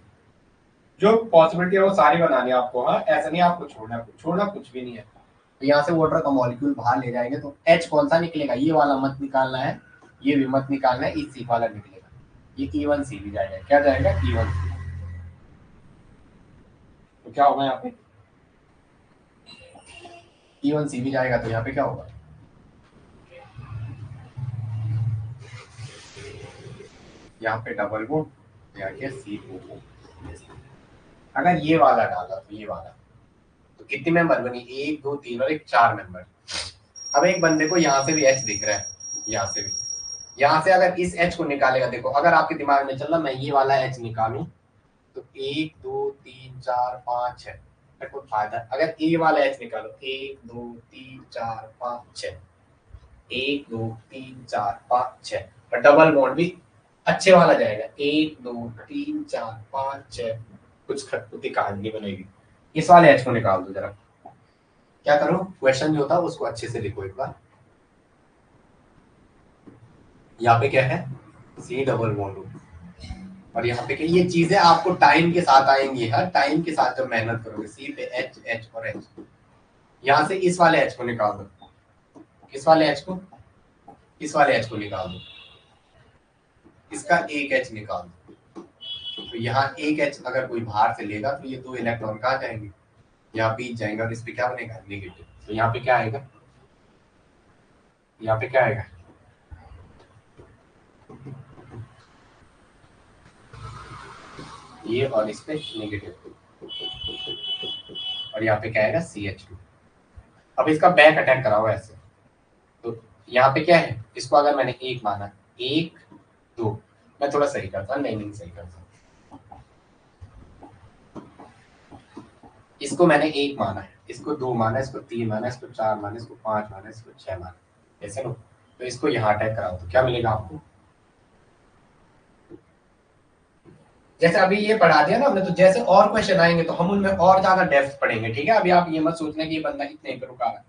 जो पॉसिबिलिटी है वो सारी बनानी है आपको, हाँ ऐसा नहीं आपको छोड़ना कुछ भी नहीं है। तो यहाँ से वाटर का मॉलिक्यूल बाहर ले जाएंगे तो H कौन सा निकलेगा, ये वाला मत निकालना है, ये भी मत निकालना है, इसी वाला निकलेगा, ये E1CB जाएगा। क्या जाएगा, E1CB। तो क्या होगा यहाँ पे, E1CB जाएगा, तो यहाँ पे क्या होगा, यहाँ पे डबल बॉन्ड, यहाँ के CO। अगर ये वाला डाला तो ये वाला, तो कितनी मेंबर बनी, 1 2 3 और एक 4 मेंबर। अब एक बंदे को यहाँ से भी एच दिख रहा है, यहाँ से भी, यहाँ से अगर इस एच को निकालेगा, देखो अगर आपके दिमाग में चल रहा मैं ये वाला एच निकालूं तो 1 2 3 4 5 6, कोई फायदा, अगर ए वाला एच निकालो 1 2 3 4 5 6, 1 2 3 4 5 6, और डबल बॉन्ड भी अच्छे वाला जाएगा, 1 2 3 4 5 6, कुछ खटपुटी कहानी बनेगी। इस वाले एच को निकाल दो जरा, क्या करो, क्वेश्चन जो होता है उसको अच्छे से लिखो एक बार। यहाँ पे क्या है, सी डबल बॉन्ड, और यहाँ पे क्या, ये चीजें आपको टाइम के साथ आएंगी, हर टाइम के साथ जब मेहनत करोगे, सी पे एच एच और एच, यहाँ से इस वाले एच को निकाल दो, इस वाले एच को, इस वाले एच को निकाल दो, इसका एक एच निकाल दो, तो यहाँ एक एच अगर कोई बाहर से लेगा तो ये 2 इलेक्ट्रॉन कहाँ जाएंगे, यहाँ बीच जाएंगे, और इस पे क्या बनेगा, नेगेटिव। तो यहाँ पे क्या आएगा, यहाँ पे क्या आएगा, ये, और इस पे नेगेटिव, और यहाँ पे क्या आएगा, CH2। अब इसका बैक अटैक कराओ ऐसे, तो यहाँ पे क्या है, इसको अगर मैंने एक माना, 1 2, मैं थोड़ा सही करता, नहीं सही करता, इसको मैंने 1 माना है, इसको 2 माना, इसको 3 माना, इसको 4 माना, इसको 5 माना, इसको 6 माना, ऐसे लो, तो इसको यहाँ अटैक कराओ तो क्या मिलेगा आपको, जैसे अभी ये पढ़ा दिया ना हमने, तो जैसे और क्वेश्चन आएंगे तो हम उनमें और ज्यादा डेप्थ पढ़ेंगे, ठीक है। अभी आप ये मत सोचना कि ये बंदा इतने पे रुका है,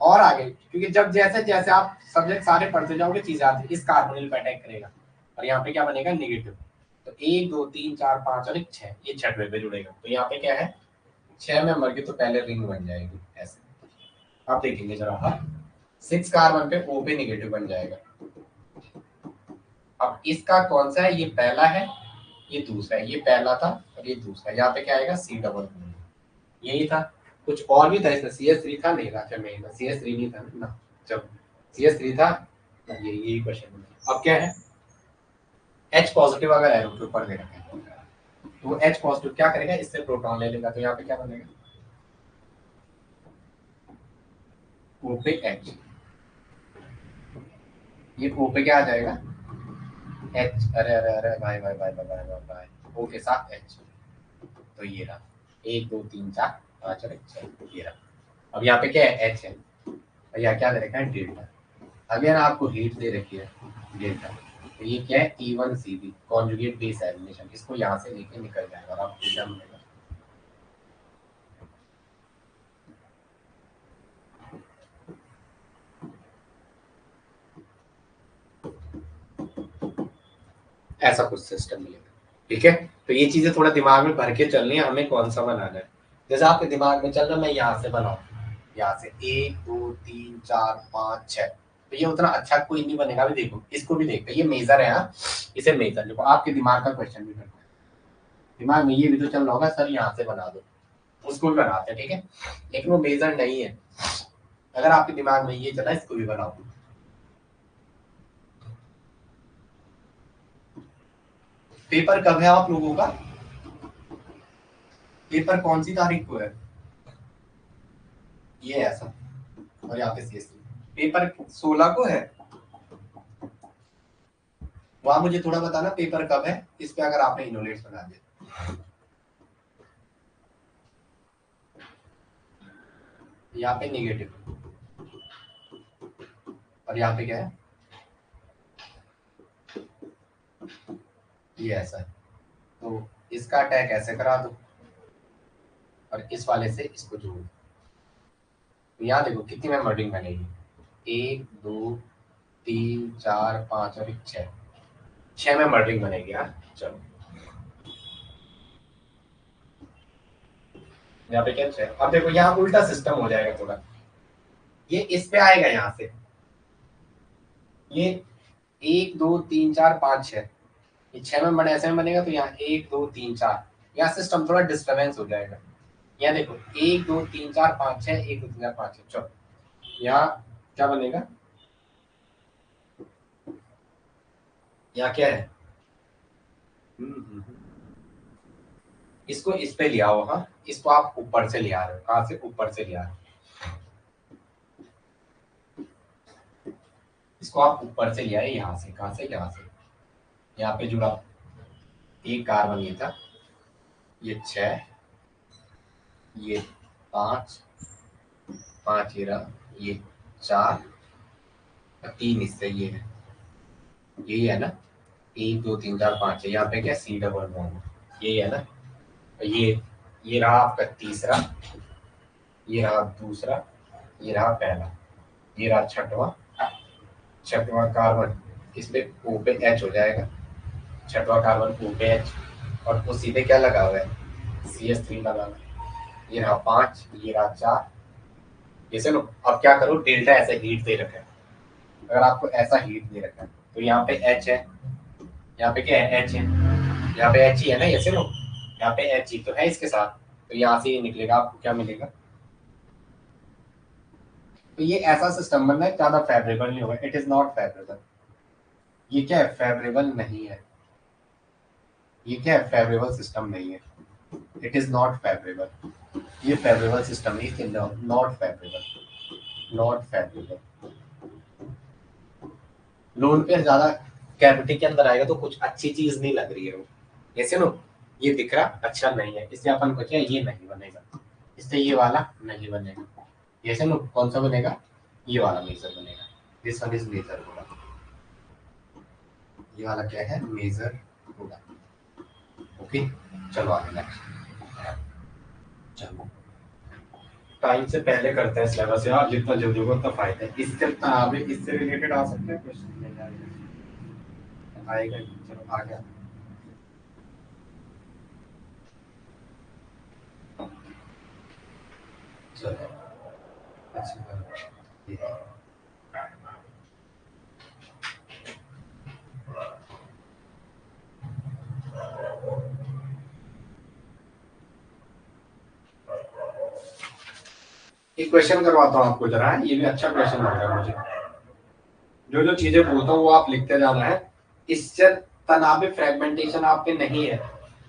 और आगे, क्योंकि जब जैसे जैसे आप सब्जेक्ट सारे पढ़ते जाओगे चीजें आती, इस कार्बोनिल पे अटैक करेगा, और यहाँ पे क्या बनेगा, नेगेटिव। तो 1 2 3 4 5 और एक 6, ये 6वें पे जुड़ेगा, तो यहाँ पे क्या है, 6 में मर गए तो पहले रिंग बन जाएगी ऐसे, आप देखेंगे जरा, हाँ 6 कार्बन पे O पे नेगेटिव बन जाएगा। अब इसका कौन सा है, ये पहला है, ये दूसरा है, ये पहला था और ये दूसरा, यहाँ पे क्या आएगा, C डबल, यही था, कुछ और भी था इसमें, CS3 था, नहीं था, अच्छा नहीं था, CS3 नहीं था ना, जब CS3 था, यही क्वेश्चन। अब क्या है, H पॉजिटिव अगर एरो के ऊपर दे रखा है तो H पॉजिटिव क्या करेगा, इससे प्रोटॉन ले लेगा, तो यहाँ पे क्या बनेगा, O पे H, ये O पे क्या आ जाएगा, H, अरे अरे अरे भाई भाई भाई भाई भाई भाई भाई, O के साथ H, तो ये रहा 1 2 3 4 5 और 6, ये रहा। अब यहाँ पे क्या है, H है, और यहाँ क्या दे रखा है, डेल्टा। अगर आपको हीट दे रखी है डेल्टा, तो ये क्या है, E1CB कॉन्जुगेट बेस एलिमिनेशन, इसको यहाँ से लेके निकल जाएगा और आपको क्या मिलेगा, ऐसा कुछ सिस्टम मिलेगा, ठीक है। तो ये चीजें थोड़ा दिमाग में भर के चलनी है, हमें कौन सा बनाना है। जैसे आपके दिमाग में चल रहा मैं यहाँ से बनाऊँ, यहाँ से 1 2 3 4 5 6, तो ये उतना अच्छा कोई नहीं बनेगा। अभी देखो इसको भी देखो, ये मेजर है, हाँ इसे मेजर देखो, आपके दिमाग का क्वेश्चन भी करना है, दिमाग में ये भी तो चल रहा होगा सर यहाँ से बना दो, उसको भी बनाते हैं, ठीक है, लेकिन वो मेजर नहीं है। अगर आपके दिमाग में ये चला, इसको भी बनाओ। पेपर कब है आप लोगों का, पेपर कौन सी तारीख को है, ये ऐसा, और यहाँ पे CST पेपर 16 को है, वहां मुझे थोड़ा बताना पेपर कब है, इस पे अगर आपने इनोलेट्स बना दिया। यहाँ पे नेगेटिव, और यहाँ पे क्या है, ये ऐसा है, तो इसका अटैक ऐसे करा दो और इस वाले से इसको जोड़ दो, तो यहाँ देखो कितनी मेंबर रिंग बनेगी, 1 2 3 4 5 और 6 मेंबर रिंग बनेगी। हाँ चलो, यहाँ पे क्या 6, अब देखो यहाँ उल्टा सिस्टम हो जाएगा थोड़ा, ये इस पे आएगा यहाँ से, ये 1 2 3 4 5 6, ये 6 में बने ऐसे में बनेगा, तो यहाँ 1 2 3 4, यहाँ सिस्टम थोड़ा डिस्टर्बेंस हो जाएगा। यहाँ देखो 1 2 3 4 5 6, 1 2 3 4 5 6, चलो यहाँ क्या बनेगा, यहाँ क्या है, इसको इस पे लिया हो, हाँ इसको आप ऊपर से ले आ रहे हो, कहाँ से, ऊपर से ले आ रहे हो, इसको आप ऊपर से ले आए, यहाँ से, कहाँ से, यहाँ से, यहाँ पे जुड़ा एक कार्बन ये था, ये 6, ये 5, 5 ये रहा, ये 4, 3 इससे ये है, यही है ना, 1 2 3 4 5 है, यहाँ पे क्या C डबल बॉन्ड, यही है ना, ये रहा आपका तीसरा, ये रहा दूसरा, ये रहा पहला, ये रहा छठवां कार्बन, इस पे O पे H हो जाएगा, छठवां कार्बन O पे H, और वो सीधे क्या लगा हुआ है, CH3 लगा हुआ है, ये रहा 5, ये रहा 4, ये से लो। अब क्या करो, डेल्टा ऐसा हीट दे रखा है, अगर आपको ऐसा हीट दे रखा है तो यहाँ पे H है, यहाँ पे क्या है, H है, यहाँ पे H ही है ना, ये से लो, यहाँ पे H ही तो है इसके साथ, तो यहाँ से ये निकलेगा, आपको क्या मिलेगा, तो ये ऐसा सिस्टम बनना है, ज्यादा फेवरेबल नहीं होगा, इट इज नॉट फेवरेबल, ये क्या है, फेवरेबल नहीं है, ये क्या है, फेवरेबल सिस्टम नहीं है, इट इज नॉट फेवरेबल, ये फेवरेबल सिस्टम नहीं, not favourable, not favourable. Loan पे ज्यादा कैविटी के अंदर आएगा तो कुछ अच्छी चीज नहीं लग रही है वो, जैसे नो ये दिख रहा अच्छा नहीं है, इससे अपन को क्या, ये नहीं बनेगा, इससे ये वाला नहीं बनेगा, जैसे नो कौन सा बनेगा, ये वाला मेजर बनेगा, दिस वन इज मेजर होगा, ये वाला क्या है, मेजर होगा। ओके चलो आगे नेक्स्ट, चलो टाइम से पहले करते हैं सिलेबस यार, जितना जल्दी होगा उतना फायदा है, इससे आगे इससे रिलेटेड आ सकते हैं क्वेश्चन, नहीं आएगा, चलो आ गया, चलो अच्छा ये एक क्वेश्चन करवाता हूँ आपको जरा, ये भी अच्छा क्वेश्चन लग रहा है मुझे, जो जो चीजें बोलता हूँ वो आप लिखते जाना है, इससे तनाव फ्रेगमेंटेशन आप पे नहीं है,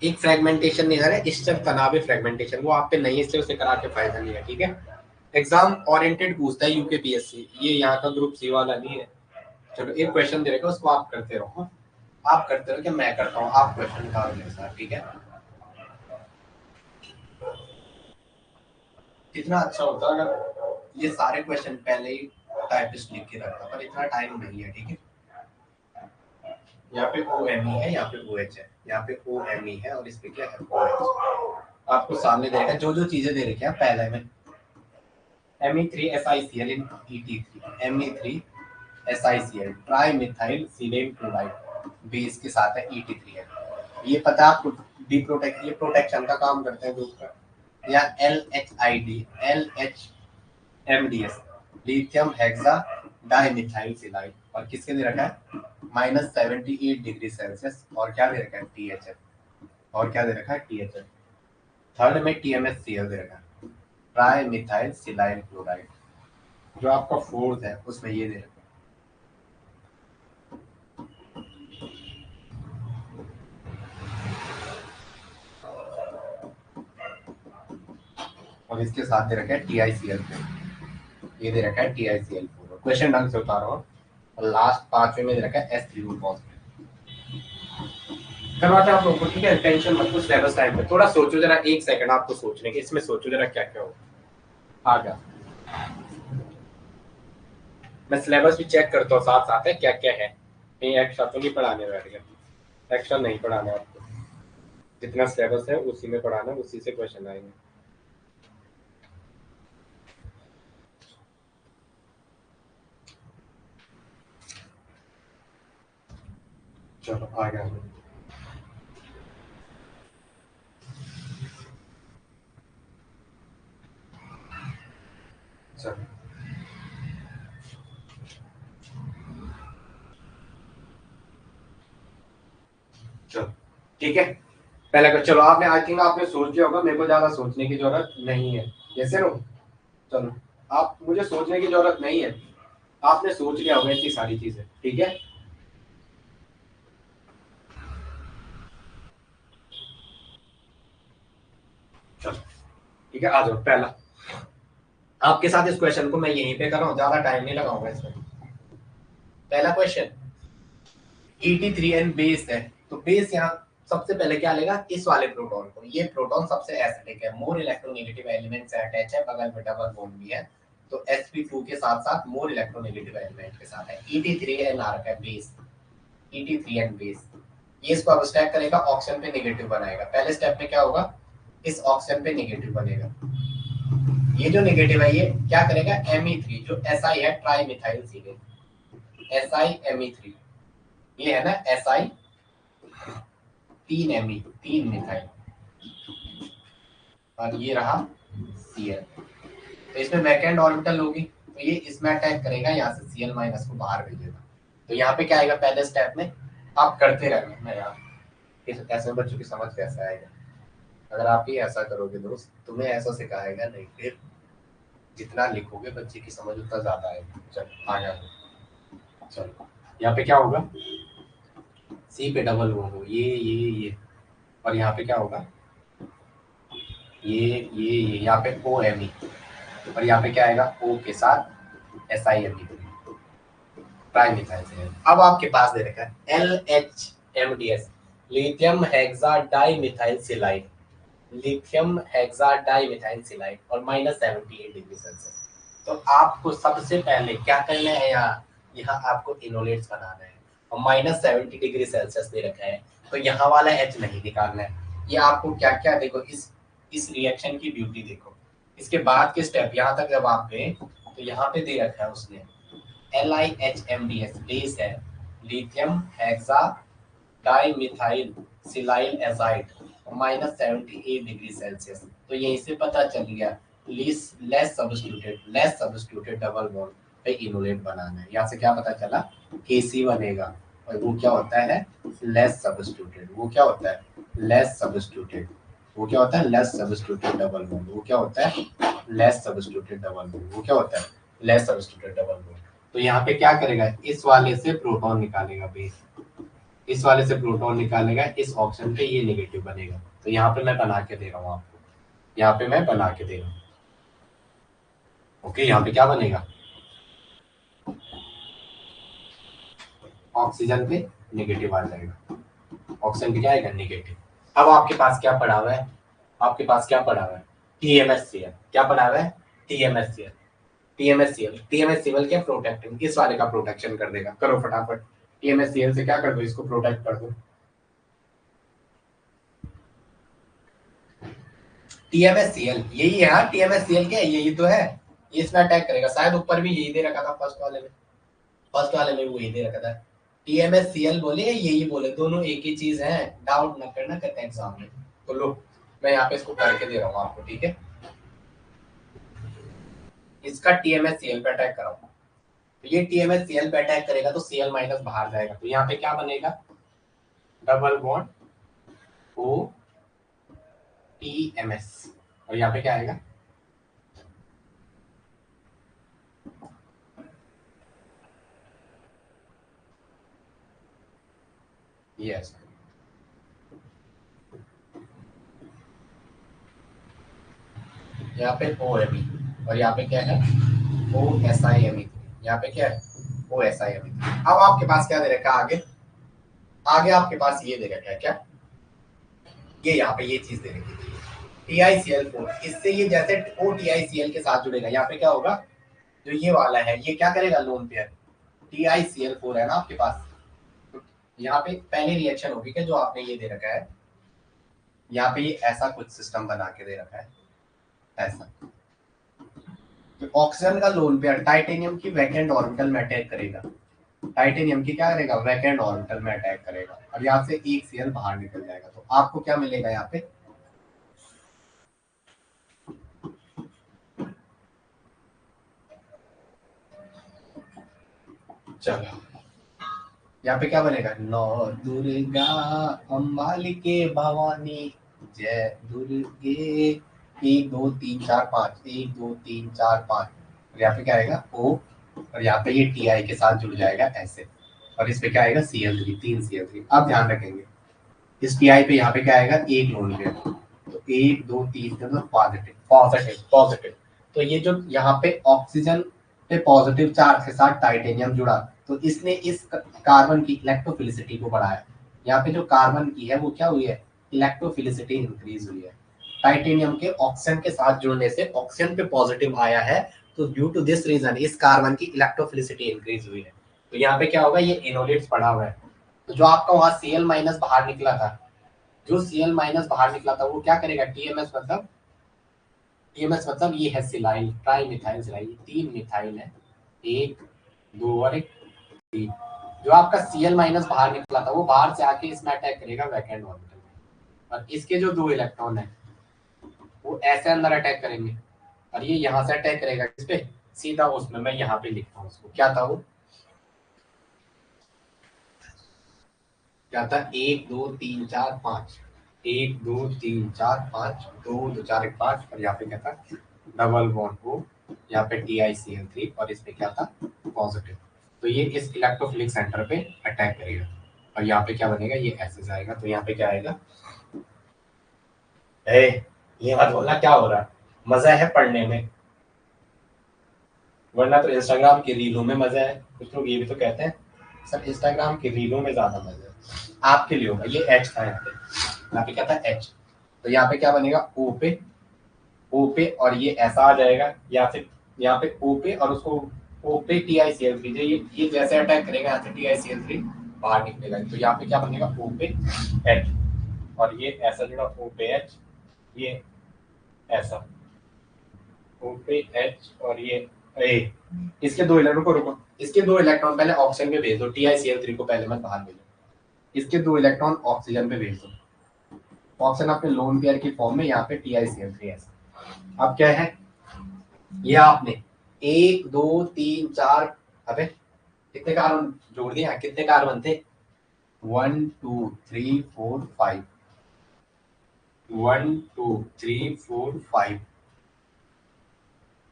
एक फ्रेगमेंटेशन नहीं है, इससे तनाव फ्रेगमेंटेशन वो आप पे नहीं है, इसलिए उसे करा के फायदा नहीं है, ठीक है। एग्जाम ओरिएंटेड पूछता है यूकेपीएससी, ये यहाँ का ग्रुप सी वाला नहीं है। चलो एक क्वेश्चन दे रखा उसको आप करते रहो, आप करते रहो, क्या मैं करता हूँ, आप क्वेश्चन निकालो मेरे साथ, ठीक है। कितना अच्छा होता अगर ये सारे क्वेश्चन पहले ही टाइपिस्ट लिख के रखता, पर इतना टाइम नहीं है, ठीक है। यहाँ पे OMe है, यहाँ पे OH है, यहाँ पे OMe है, और इस पे क्या है OH, आपको सामने देखा जो जो चीजें दे रखी है पहले में, Me3SiCl in Et3, Me3SiCl tri methyl silane chloride base के साथ है, Et3 है, ये पता है आपको, डी प्रोटेक्ट, ये प्रोटेक्शन का काम करते हैं दूसरा, या LHID LHMDS lithium hexa dimethyl silazide, और किसके दे रखा है, -78 डिग्री सेल्सियस, और क्या दे रखा है, THF, और क्या दे रखा है, THF, थर्ड में TMSCl दे रखा है, ट्राई मिथाइल सिलाइल क्लोराइड, जो आपका फोर्थ है उसमें ये दे रखा है, और इसके साथ दे रखा है TiCl, ये दे रखा है TiCl4, क्वेश्चन ढंग से उतारो, और लास्ट पांचवे में दे रखा है S3 पॉजिटिव, करवाते हैं आप लोगों को, ठीक है, टेंशन मत लो, सिलेबस टाइम पे थोड़ा सोचो जरा, एक सेकंड आपको सोचने के, इसमें सोचो जरा क्या क्या हो, आ गया, मैं सिलेबस भी चेक करता हूँ साथ साथ है क्या क्या है, कहीं एक्स्ट्रा तो नहीं पढ़ाने बैठ गया, एक्स्ट्रा नहीं पढ़ाना आपको, जितना सिलेबस है उसी में पढ़ाना, उसी से क्वेश्चन आएंगे। चलो आ गया, चलो चलो ठीक है, पहले कर, चलो आपने, आई थिंक आपने सोच लिया होगा, मेरे को ज्यादा सोचने की जरूरत नहीं है, जैसे नो, चलो आप, मुझे सोचने की जरूरत नहीं है, आपने सोच लिया होगा इतनी सारी चीजें, ठीक है।
ठीक है, आ जाओ। पहला आपके साथ इस क्वेश्चन को मैं यहीं पे कर रहा हूँ, ज्यादा टाइम नहीं लगाऊंगा इसमें। पहला क्वेश्चन ET3N बेस है, तो बेस यहाँ सबसे पहले क्या लेगा, इस वाले प्रोटॉन को। ये प्रोटॉन सबसे एसिडिक है, मोर इलेक्ट्रोनेगेटिव एलिमेंट से अटैच है, बगल में डबल बॉन्ड भी है, तो sp2 के साथ साथ मोर इलेक्ट्रोनेगेटिव एलिमेंट के साथ है। ET3N आ रखा है बेस, ET3N बेस। ये इसको अब स्टैक करेगा, ऑक्सीजन पे नेगेटिव बनाएगा। पहले स्टेप में क्या होगा, इस ऑक्सीजन पे नेगेटिव बनेगा। ये जो नेगेटिव है ये क्या करेगा, Me3 जो Si है, ट्राई मिथाइल सीधे SiMe3, ये है ना Si 3Me 3 मिथाइल, और ये रहा Cl। तो इसमें बैकएंड ऑर्बिटल होगी, तो ये इसमें अटैक करेगा, यहाँ से Cl माइनस को बाहर भेजेगा। तो यहाँ पे क्या आएगा, पहले स्टेप में आप करते रहना, मैं यहाँ ऐसे बच्चों की समझ कैसे आएगा, अगर आप ही ऐसा करोगे दोस्त, तुम्हें ऐसा सिखाएगा नहीं, फिर जितना लिखोगे बच्चे की समझ उतना ज्यादा आएगी। चलो आगे चलो, यहाँ पे क्या होगा, सी पे डबल बॉन्ड हो, ये और यहाँ पे क्या होगा, ये यहाँ पे OMe, और यहाँ पे क्या आएगा, O के साथ SiMe ट्राइमिथाइल से। अब आपके पास दे रखा है LHMDS, lithium hexa dimethyl silazide, lithium hexa dimethyl silazide, और -78 डिग्री सेल्सियस। तो आपको सबसे पहले क्या करना है, यहाँ आपको इनोलेट्स बनाना है, और -70 डिग्री सेल्सियस दे रखा है, तो यहाँ वाला H नहीं निकालना है। ये आपको क्या क्या, देखो इस रिएक्शन की ब्यूटी देखो, इसके बाद के स्टेप यहाँ तक जब आप गए, तो यहाँ पे दे रखा है उसने LIHMDS बेस है, lithium hexa dimethyl silyl azide, -78 degree Celsius. तो यहीं से पता चल गया लेस सब्स्टिट्यूटेड डबल बॉन्ड पे इनोलेट बनाना है। यहाँ से क्या पता चला, KC बनेगा, और वो क्या होता है, लेस सब्स्टिट्यूटेड। वो क्या होता है, लेस सब्स्टिट्यूटेड। वो क्या होता है, लेस सब्स्टिट्यूटेड डबल बॉन्ड। वो क्या होता है, लेस सब्स्टिट्यूटेड डबल बॉन्ड। वो क्या होता है, लेस सब्स्टिट्यूटेड डबल बॉन्ड। तो यहाँ पे क्या करेगा, इस वाले से प्रोटॉन निकालेगा बेस, इस वाले से प्रोटॉन निकालेगा, इस ऑप्शन पे ये नेगेटिव बनेगा। तो यहाँ पे मैं बना के दे रहा हूँ आपको, यहाँ पे मैं बना के दे रहा हूँ। ओके, यहाँ पे क्या बनेगा, ऑक्सीजन पे नेगेटिव आ जाएगा, ऑक्सीजन पे क्या आएगा, नेगेटिव। अब आपके पास क्या पड़ा हुआ है, आपके पास क्या पड़ा हुआ है, TMSCl। क्या पड़ा हुआ है, TMSCl। TMSCl क्या प्रोटेक्टिंग, इस वाले का प्रोटेक्शन कर देगा। करो फटाफट, TMSCl से क्या कर दो, इसको प्रोटेक्ट कर दो। TMSCl यही है, TMSCl क्या है, यही तो है, ये इसमें अटैक करेगा। शायद ऊपर भी यही दे रखा था, फर्स्ट वाले में वो यही दे रखा था। TMSCl बोले या यही बोले, दोनों एक ही चीज है, डाउट ना करना कहते एग्जाम में। तो लो मैं यहाँ पे इसको करके दे रहा हूँ आपको, ठीक है। इसका TMSCl पे अटैक कराओ, तो ये TMSCl पे अटैक करेगा तो Cl माइनस बाहर जाएगा, तो यहाँ पे क्या बनेगा, डबल बॉन्ड OTMS, और यहाँ पे क्या आएगा, यस। यहाँ पे OMe, और यहाँ पे क्या है, OSiMe। यहाँ पे क्या है, OSiMe। अब आपके पास क्या दे रखा है, आगे आपके पास ये दे रखा है, क्या ये यहाँ पे ये चीज दे रखी है TiCl4। इससे ये जैसे OTiCl के साथ जुड़ेगा, यहाँ पे क्या होगा, जो ये वाला है ये क्या करेगा, लोन पेयर TiCl4 है ना आपके पास, तो यहाँ पे पहली रिएक्शन होगी कि जो आपने ये दे रखा है, यहाँ पे ये ऐसा कुछ सिस्टम बना के दे रखा है, ऐसा। तो ऑक्सीजन का लोन पेयर टाइटेनियम की वैकेंट ऑर्बिटल में अटैक करेगा, टाइटेनियम की क्या करेगा, वैकेंट ऑर्बिटल में अटैक करेगा, और यहाँ से एक Cl बाहर निकल जाएगा। तो आपको क्या मिलेगा यहाँ पे, चलो यहाँ पे क्या बनेगा, नौ दुर्गा अम्बालिके भवानी जय दुर्गे, 1 2 3 4 5, 1 2 3 4 5, और यहाँ पे क्या आएगा O, और यहाँ पे ये Ti के साथ जुड़ जाएगा ऐसे, और इस पे क्या आएगा Cl3, 3 Cl3। अब ध्यान रखेंगे इस Ti पे यहाँ पे क्या आएगा, एक लोन पेयर, तो 1 2 3 मतलब पॉजिटिव पॉजिटिव पॉजिटिव। तो ये जो यहाँ पे ऑक्सीजन पे पॉजिटिव चार्ज के साथ टाइटेनियम जुड़ा, तो इसने इस कार्बन की इलेक्ट्रोफिलिसिटी को बढ़ाया। यहाँ पे जो कार्बन की है वो क्या हुई है, इलेक्ट्रोफिलिसिटी इंक्रीज हुई है। टाइटेनियम के ऑक्सीजन के साथ जुड़ने से ऑक्सीजन पे पॉजिटिव आया है, तो ड्यू टू दिस रीजन इस कार्बन की इलेक्ट्रोफिलिसिटी इंक्रीज हुई है। तो यहाँ पे क्या होगा, ये इनोलेट्स पड़ा हुआ है। तो जो आपका वहां Cl माइनस बाहर निकला था, जो Cl माइनस बाहर निकला था वो क्या करेगा, टीएमएस मतलब ये है silyl tri methyl silyl, 3 methyl है, 1 2 और 1 3। जो आपका Cl माइनस बाहर निकला था वो बाहर से आके इसमें अटैक करेगा वैकेंट ऑर्बिटल में, और इसके जो 2 इलेक्ट्रॉन है वो ऐसे अंदर अटैक करेंगे, और ये यहाँ से अटैक करेगा किस पे, सीधा उसमें। मैं यहाँ पे लिखता हूँ उसको, क्या था वो, क्या था, 1 2 3 4 5, 1 2 3 4 5, 2 2 4 1 5, और यहाँ पे क्या था, डबल बॉन्ड हो, यहाँ पे TiCl3, और इसमें क्या था, पॉजिटिव। तो ये इस इलेक्ट्रोफिलिक सेंटर पे अटैक करेगा, और यहाँ पे क्या बनेगा, ये ऐसे जाएगा। तो यहाँ पे क्या आएगा, ये मत बोलना क्या हो रहा है, मजा है पढ़ने में, वरना तो इंस्टाग्राम की रीलों में मजा है। कुछ लोग ये भी तो कहते हैं सर इंस्टाग्राम की रीलों में ज्यादा मजा है, आपके लिए होगा। ये H था, यहाँ पे क्या था, H। तो यहाँ पे क्या बनेगा, O पे और ये ऐसा आ जाएगा, या फिर यहाँ पे O पे और उसको O पे TiCl3, ये जैसे अटैक करेगा यहाँ से TiCl3 बाहर निकलेगा। तो यहाँ पे क्या बनेगा, O पे H, और ये ऐसा जुड़ा O पे H, ये ऐसा O पे H, और ये ए। इसके 2 इलेक्ट्रॉन को रुको, इसके 2 इलेक्ट्रॉन पहले ऑक्सीजन पे भेज दो, TiCl3 को पहले मत बाहर भेजो, इसके 2 इलेक्ट्रॉन ऑक्सीजन पे भेज दो, ऑक्सीजन अपने लोन पेयर की फॉर्म में, यहाँ पे TiCl3 ऐसा। अब क्या है, ये आपने 1 2 3 4, अबे कितने कार्बन जोड़ दिए, कितने कार्बन थे, 1 2 3 4 5, 1 2 3 4 5,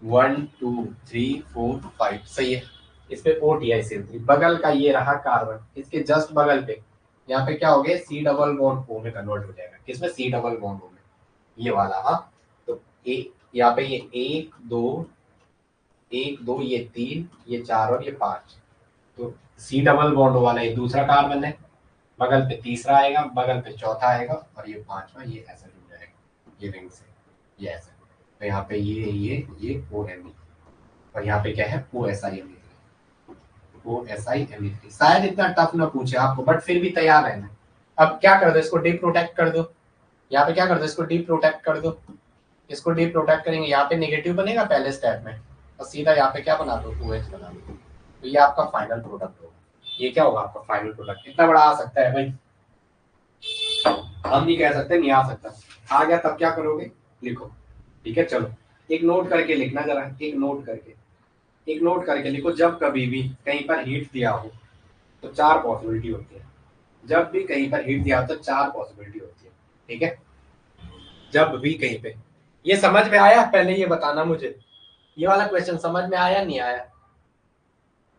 1 2 3 4 5, सही है। इस पे OTiCl3, बगल का ये रहा कार्बन, इसके जस्ट बगल पे यहाँ पे क्या हो गया, C डबल बॉन्ड O में कन्वर्ट हो जाएगा, किसमें, C डबल बॉन्ड O में, ये वाला। हाँ, तो यहाँ पे ये 1 2 ये 3 ये 4 और ये 5, तो C डबल बॉन्ड O वाला ये दूसरा कार्बन है, बगल पे तीसरा आएगा, बगल पे चौथा आएगा, और ये 5वां ये ऐसा जुड़ जाएगा ये रिंग से, ये ऐसा। तो यहाँ पे ये OMe, और यहाँ पे क्या है, OSiMe3। शायद इतना टफ ना पूछे आपको, बट फिर भी तैयार रहना। अब क्या कर दो, इसको डी प्रोटेक्ट कर दो, यहाँ पे क्या कर दो, इसको डी प्रोटेक्ट कर दो, इसको डी प्रोटेक्ट करेंगे, यहाँ पे नेगेटिव बनेगा पहले स्टेप में, और सीधा यहाँ पे क्या बना दो, 2H बना दो। तो ये आपका फाइनल प्रोडक्ट होगा, ये क्या होगा आपका फाइनल प्रोडक्ट। इतना बड़ा आ सकता है भाई, हम नहीं कह सकते नहीं आ सकता, आ गया तब क्या करोगे, लिखो, ठीक है। चलो एक नोट करके लिखना जरा, एक नोट करके लिखो, जब कभी भी कहीं पर हीट दिया हो तो 4 पॉसिबिलिटी होती है, जब भी कहीं पर हीट दिया हो तो 4 पॉसिबिलिटी होती है, ठीक है। जब भी कहीं पे, ये समझ में आया, पहले ये बताना मुझे, ये वाला क्वेश्चन समझ में आया नहीं आया,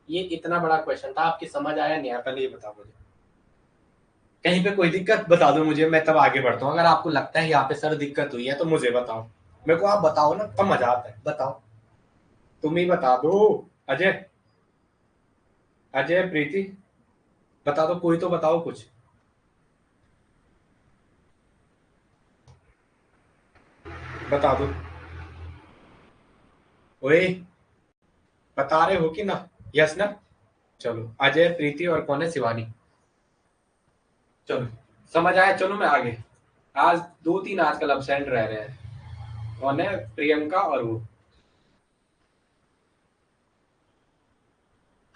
ये इतना बड़ा क्वेश्चन था, आपकी समझ आया नहीं आया, पहले ये बताओ मुझे। कहीं पे कोई दिक्कत बता दो मुझे, मैं तब आगे बढ़ता हूँ। अगर आपको लगता है यहाँ पे सर दिक्कत हुई है तो मुझे बताओ, मेरे को आप बताओ ना, तब मजा आता है। बताओ, तुम ही बता दो, अजय प्रीति बता दो, कोई तो बताओ कुछ। बता दो, ओए बता रहे हो कि ना, यस ना। चलो अजय, प्रीति और कौन है, शिवानी। चलो समझ आया, चलो मैं आगे। आज 2-3 आजकल अब्सेंट रह रहे हैं, कौन है, प्रियंका और वो।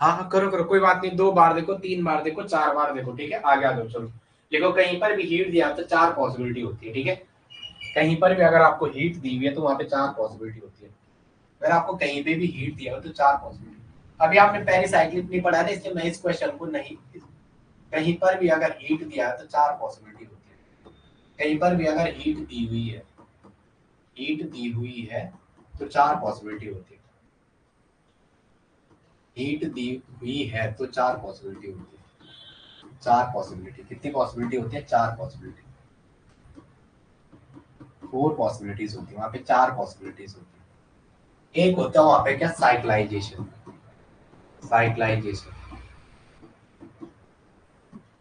हाँ करो करो, कोई बात नहीं, 2 बार देखो, 3 बार देखो, 4 बार देखो, ठीक है। आगे आ दो, चलो देखो, कहीं पर भी हीट दिया तो 4 पॉसिबिलिटी होती है, ठीक है। कहीं पर भी अगर आपको हीट दी हुई है तो वहां पे 4 पॉसिबिलिटी होती है। अगर आपको कहीं पे भी हीट दिया हो तो 4 पॉसिबिलिटी। अभी आपने पेरिसाइक्लिक नहीं पढ़ा ना, इसलिए मैं इस क्वेश्चन को नहीं, कहीं पर भी अगर हीट दिया है तो 4 पॉसिबिलिटी होती है। कहीं पर भी अगर हीट दी हुई है तो 4 पॉसिबिलिटी होती है। हीट दी हुई है तो 4 पॉसिबिलिटी होती है। 4 पॉसिबिलिटी, कितनी पॉसिबिलिटी होती है, 4 पॉसिबिलिटी। 4 पॉसिबिलिटीज होती है, वहां पे 4 पॉसिबिलिटीज होती है। एक होता है वहां पे क्या, साइक्लाइजेशन, साइक्लाइजेशन।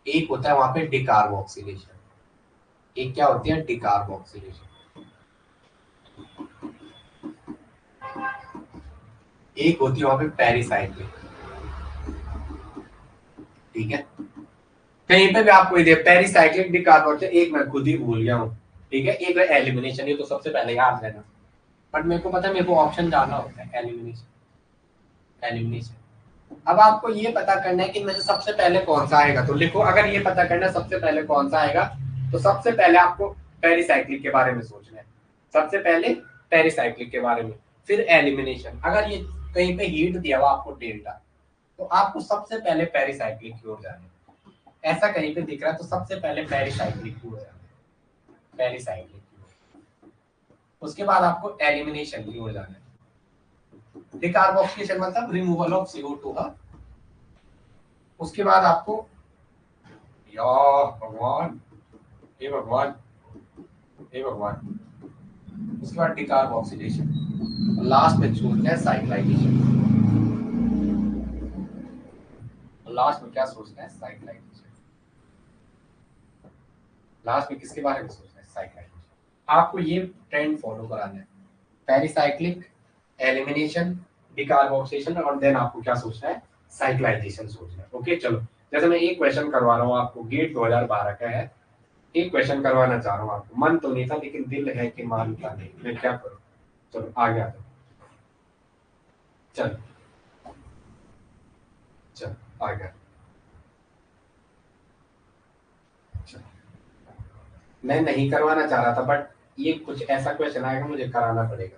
एक होता है वहां पे डिकार्बोक्सिलेशन, एक क्या होती है, डिकार्बोक्सिलेशन। एक होती है वहां पे पेरिसाइक्लिक, ठीक है। कहीं पे भी आपको ये पेरिसाइक्लिक, डिकार्बोक्सिलेशन, एक मैं खुद ही भूल गया हूँ, ठीक है। एक है एलिमिनेशन, ये तो सबसे पहले याद रहना, बट मेरे को पता है, मेरे को ऑप्शन जाना होता है, एलिमिनेशन, एलिमिनेशन। अब आपको ये पता करना है कि मुझे सबसे पहले कौन सा आएगा, तो लिखो, अगर ये पता करना है सबसे पहले कौन सा आएगा, तो सबसे पहले आपको पेरिसाइक्लिक के बारे में सोचना है, सबसे पहले पेरिसाइक्लिक के बारे में, फिर एलिमिनेशन। अगर ये कहीं पे हीट दिया हुआ आपको डेल्टा, तो आपको सबसे पहले पेरिसाइक्लिक की ओर जाना है। ऐसा कहीं पे दिख रहा है तो सबसे पहले पेरिसाइक्लिक की ओर जाना है, पेरिसाइक्लिक की ओर। उसके बाद आपको एलिमिनेशन की ओर जाना है। डिकार्बोक्सिलेशन मतलब रिमूवल ऑफ CO2 है। उसके बाद आपको, या भगवान, हे भगवान, हे भगवान, उसके बाद डिकार्बोक्सिलेशन, लास्ट में सोचना है साइक्लाइजेशन। लास्ट में क्या सोचना है, साइक्लाइजेशन। लास्ट में किसके बारे में सोचना है, साइक्लाइजेशन। आपको ये ट्रेंड फॉलो कराना है, पेरिसाइक्लिक, एलिमिनेशन, डिकार्बोक्सिलेशन, और देन आपको क्या सोचना है, साइक्लाइजेशन सोचना है। ओके चलो, जैसे मैं एक क्वेश्चन करवा रहा हूँ आपको, गेट 2012 का है, एक क्वेश्चन करवाना चाह रहा हूँ आपको, मन तो नहीं था लेकिन दिल है कि मानता नहीं, मैं क्या करूँ। चलो आगे आ जाओ, चल चल आ गया। मैं नहीं करवाना चाह रहा था, बट ये कुछ ऐसा क्वेश्चन आएगा, मुझे कराना पड़ेगा।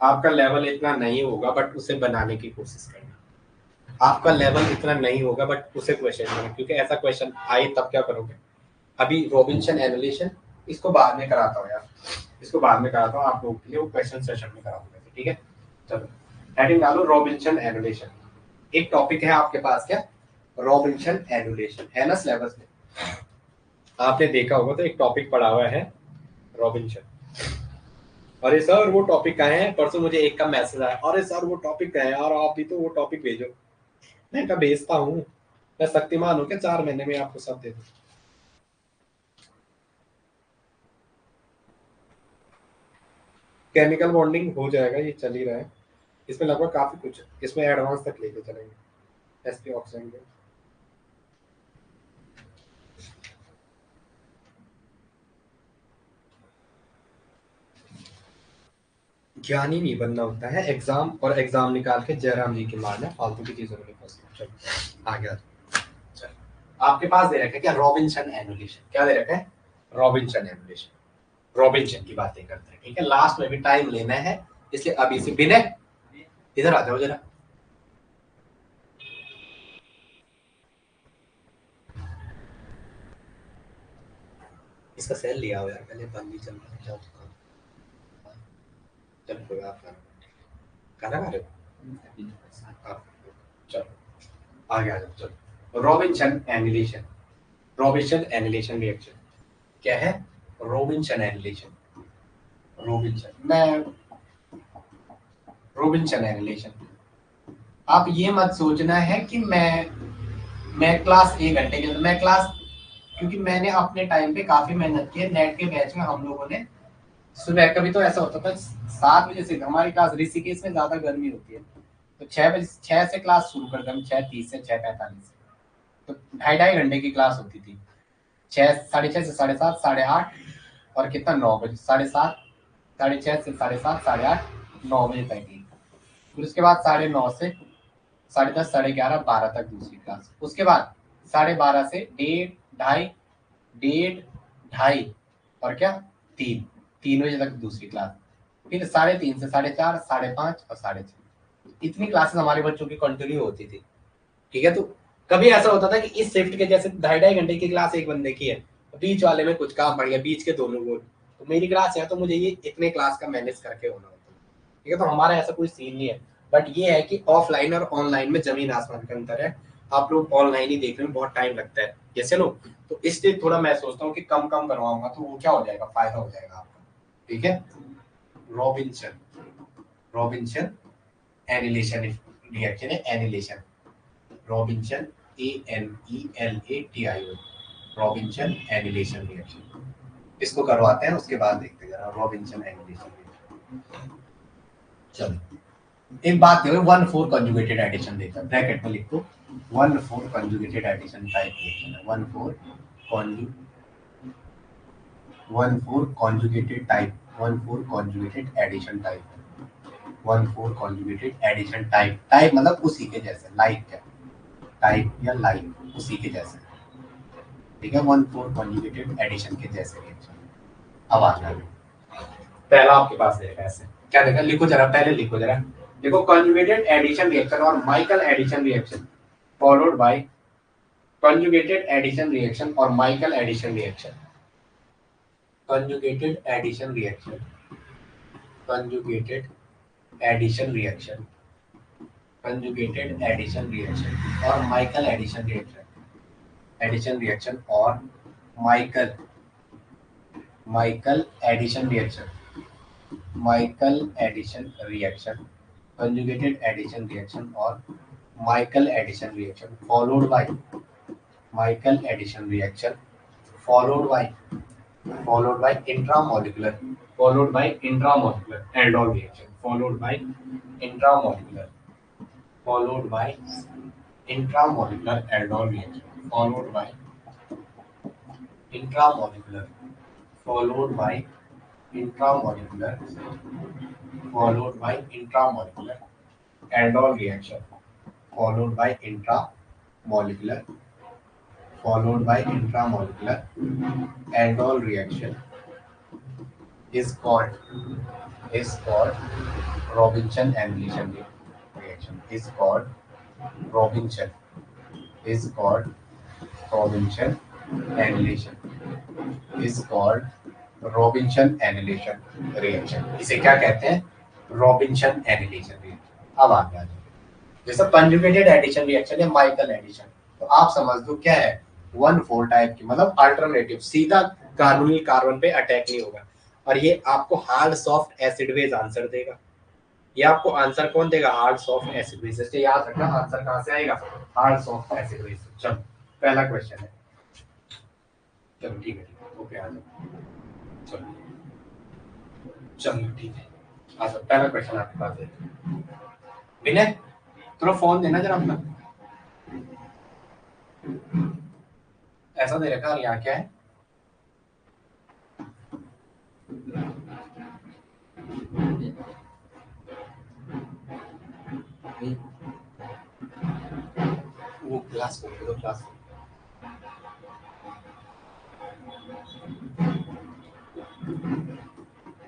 आपका लेवल इतना नहीं होगा, बट उसे बनाने की कोशिश करना। आपका लेवल इतना नहीं होगा, बट उसे क्वेश्चन करना, क्योंकि ऐसा क्वेश्चन आए तब क्या करोगे। अभी रॉबिन्सन एनुलेशन, इसको बाद में कराता हूँ यार, इसको बाद में कराता हूँ आप लोगों के लिए, वो क्वेश्चन सेशन में कराऊंगा, ठीक है। चलो हेडिंग डालो, रॉबिन्सन एनुलेशन। एक टॉपिक है आपके पास क्या, रॉबिन्सन एनुलेशन, है ना सिलेबस में, आपने देखा होगा, तो एक टॉपिक पढ़ा हुआ है रॉबिन्सन। अरे सर वो टॉपिक का है, परसों मुझे एक का मैसेज आया, अरे सर वो टॉपिक का है यार, आप भी तो वो टॉपिक भेजो। मैं क्या भेजता हूँ, मैं शक्तिमान हूँ क्या 4 महीने में आपको सब दे दूँ। केमिकल बॉन्डिंग हो जाएगा, ये चल ही रहा है, इसमें लगभग काफी कुछ है, इसमें एडवांस तक लेके चलेंगे, sp ऑक्सीजन के। ज्ञानी नहीं बनना होता है, एग्जाम और एग्जाम निकाल के जयराम जी की मारना, फालतू की चीजों में फंसना। चलो आ गया, चलो आपके पास दे रखा है क्या, रॉबिन्सन एनुलेशन, क्या दे रखा है, रॉबिन्सन एनुलेशन। रॉबिन्सन की बातें करते हैं, ठीक है। लास्ट में भी टाइम लेना है, इसलिए अभी से विनय इधर आ जाओ जरा। इसका सेल लिया हो यार, पहले बंद ही चल रहा है, क्या चल कोई आप खाना खा रहे हो आप, चलो आगे आ जाओ। चलो Robinson annulation, Robinson annulation reaction क्या है, रॉबिन्सन एनुलेशन, रॉबिन्सन मैं रॉबिन्सन एनुलेशन। आप ये मत सोचना है कि मैं क्लास 1 घंटे के, मैं क्लास, क्योंकि मैंने अपने टाइम पे काफी मेहनत की है, नेट के बैच में हम लोगों ने सुबह, कभी तो ऐसा होता था 7 बजे से, हमारी क्लास ऋषिकेश में ज्यादा गर्मी होती है, तो 6 बजे, 6 से क्लास शुरू करते हम, 6:30 से 6:45, तो 2.5 घंटे की क्लास होती थी। 6, 6:30 से 7:30, 8:30, और कितना 9 बजे, 7:30, 6:30 से 7:30, 8:30, 9 बजे तक की। फिर उसके बाद 9:30 से 10:30, 11:30, 12 तक दूसरी क्लास। उसके बाद 12:30 से 1:30, 1:30, 1:30 और क्या 3 बजे तक दूसरी क्लास। फिर 3:30 से 4:30, 5:30 और 6:30, इतनी क्लासेस हमारे बच्चों की कंटिन्यू होती थी, ठीक है। तो कभी ऐसा होता था कि इस शिफ्ट के जैसे 2.5 घंटे की क्लास एक बंदे की है, बीच वाले में कुछ काम पड़ गया, बीच के दोनों को, तो मेरी क्लास है तो मुझे ये इतने क्लास का मैनेज करके होना होता है, ठीक है। तो हमारा ऐसा कोई सीन नहीं है, बट ये है कि ऑफलाइन और ऑनलाइन में जमीन आसमान का अंतर है। आप लोग ऑनलाइन ही देखने में बहुत टाइम लगता है, जैसे लो, तो इसलिए थोड़ा मैं सोचता हूँ कि कम करवाऊंगा, तो वो क्या हो जाएगा, फायदा हो जाएगा आपका, ठीक है, रॉबिन्सन एनिलेशन रिएक्शन है, annihilation, Robinson ANELATION, Robinson annihilation reaction. इसको करवाते हैं, उसके बाद देखते हैं रॉबिन्सन एनिलेशन रिएक्शन। चलो एक बात देखो, 1,4 कंजुगेटेड एडिशन देखा, ब्रैकेट में लिख दो 1,4 कंजुगेटेड एडिशन टाइप रिएक्शन है, 1,4 conjugated type, 1,4 conjugated addition type, 1,4 conjugated addition type, type मतलब उसी के जैसे, लाइक है, टाइप या लाइक उसी के जैसे, ठीक है, 1,4 conjugated addition के जैसे रिएक्शन। अब आ जाए पहला आपके पास देखा ऐसे, क्या देखा, लिखो जरा, पहले लिखो जरा, देखो conjugated addition reaction और Michael addition reaction followed by conjugated addition reaction और Michael addition reaction, conjugated addition reaction, conjugated addition reaction, conjugated addition reaction और Michael addition reaction, addition reaction और Michael addition reaction, Michael addition reaction, conjugated addition reaction और Michael addition reaction followed by Michael addition reaction followed by intramolecular aldol reaction, followed by intramolecular aldol reaction, followed by intramolecular aldol reaction, followed by intramolecular aldol reaction is called Robinson annihilation reaction, is called Robinson annihilation, is called Robinson annihilation reaction। इसे क्या कहते हैं, Robinson annihilation reaction। अब आगे आ जाओ, जैसे कंजुगेटेड एडिशन रिएक्शन है, माइकल एडिशन, तो आप समझ दो क्या है, 1,4 टाइप की, मतलब अल्टरनेटिव, सीधा कार्बोनिल कार्बन पे अटैक नहीं होगा, और ये आपको hard soft acid base answer देगा। ये आपको आंसर कौन देगा, हार्ड सॉफ्ट एसिड बेस। इससे याद रखना आंसर कहां से आएगा, हार्ड सॉफ्ट एसिड बेस। चलो पहला क्वेश्चन है, चलो ठीक है, ओके आ जाओ, चलो ठीक है, आ जाओ, पहला क्वेश्चन आपके पास है। विनय थोड़ा फोन देना जरा अपना, ऐसा दे रखा, यहाँ क्या है, वो क्लास को क्लास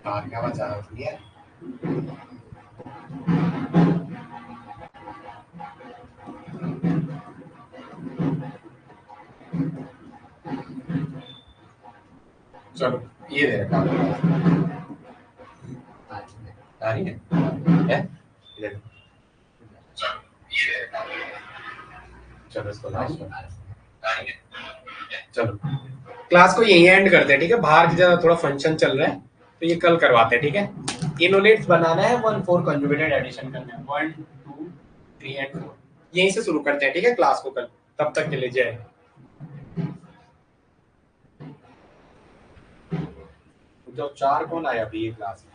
बाहर क्या बचा रहा है, चलो ये दे रखा आ रही है इधर, चलो इसको लास्ट में, चलो क्लास को यही एंड करते हैं, ठीक है, बाहर की जगह थोड़ा फंक्शन चल रहा है तो ये कल करवाते हैं, ठीक है। इनोलेट्स बनाना है, 1,4 कंजुगेटेड एडिशन करना है, 1 2 3 एंड 4, यहीं से शुरू करते हैं, ठीक है, क्लास को कल, तब तक के लिए जय। जो 4 कौन आया अभी ये क्लास में,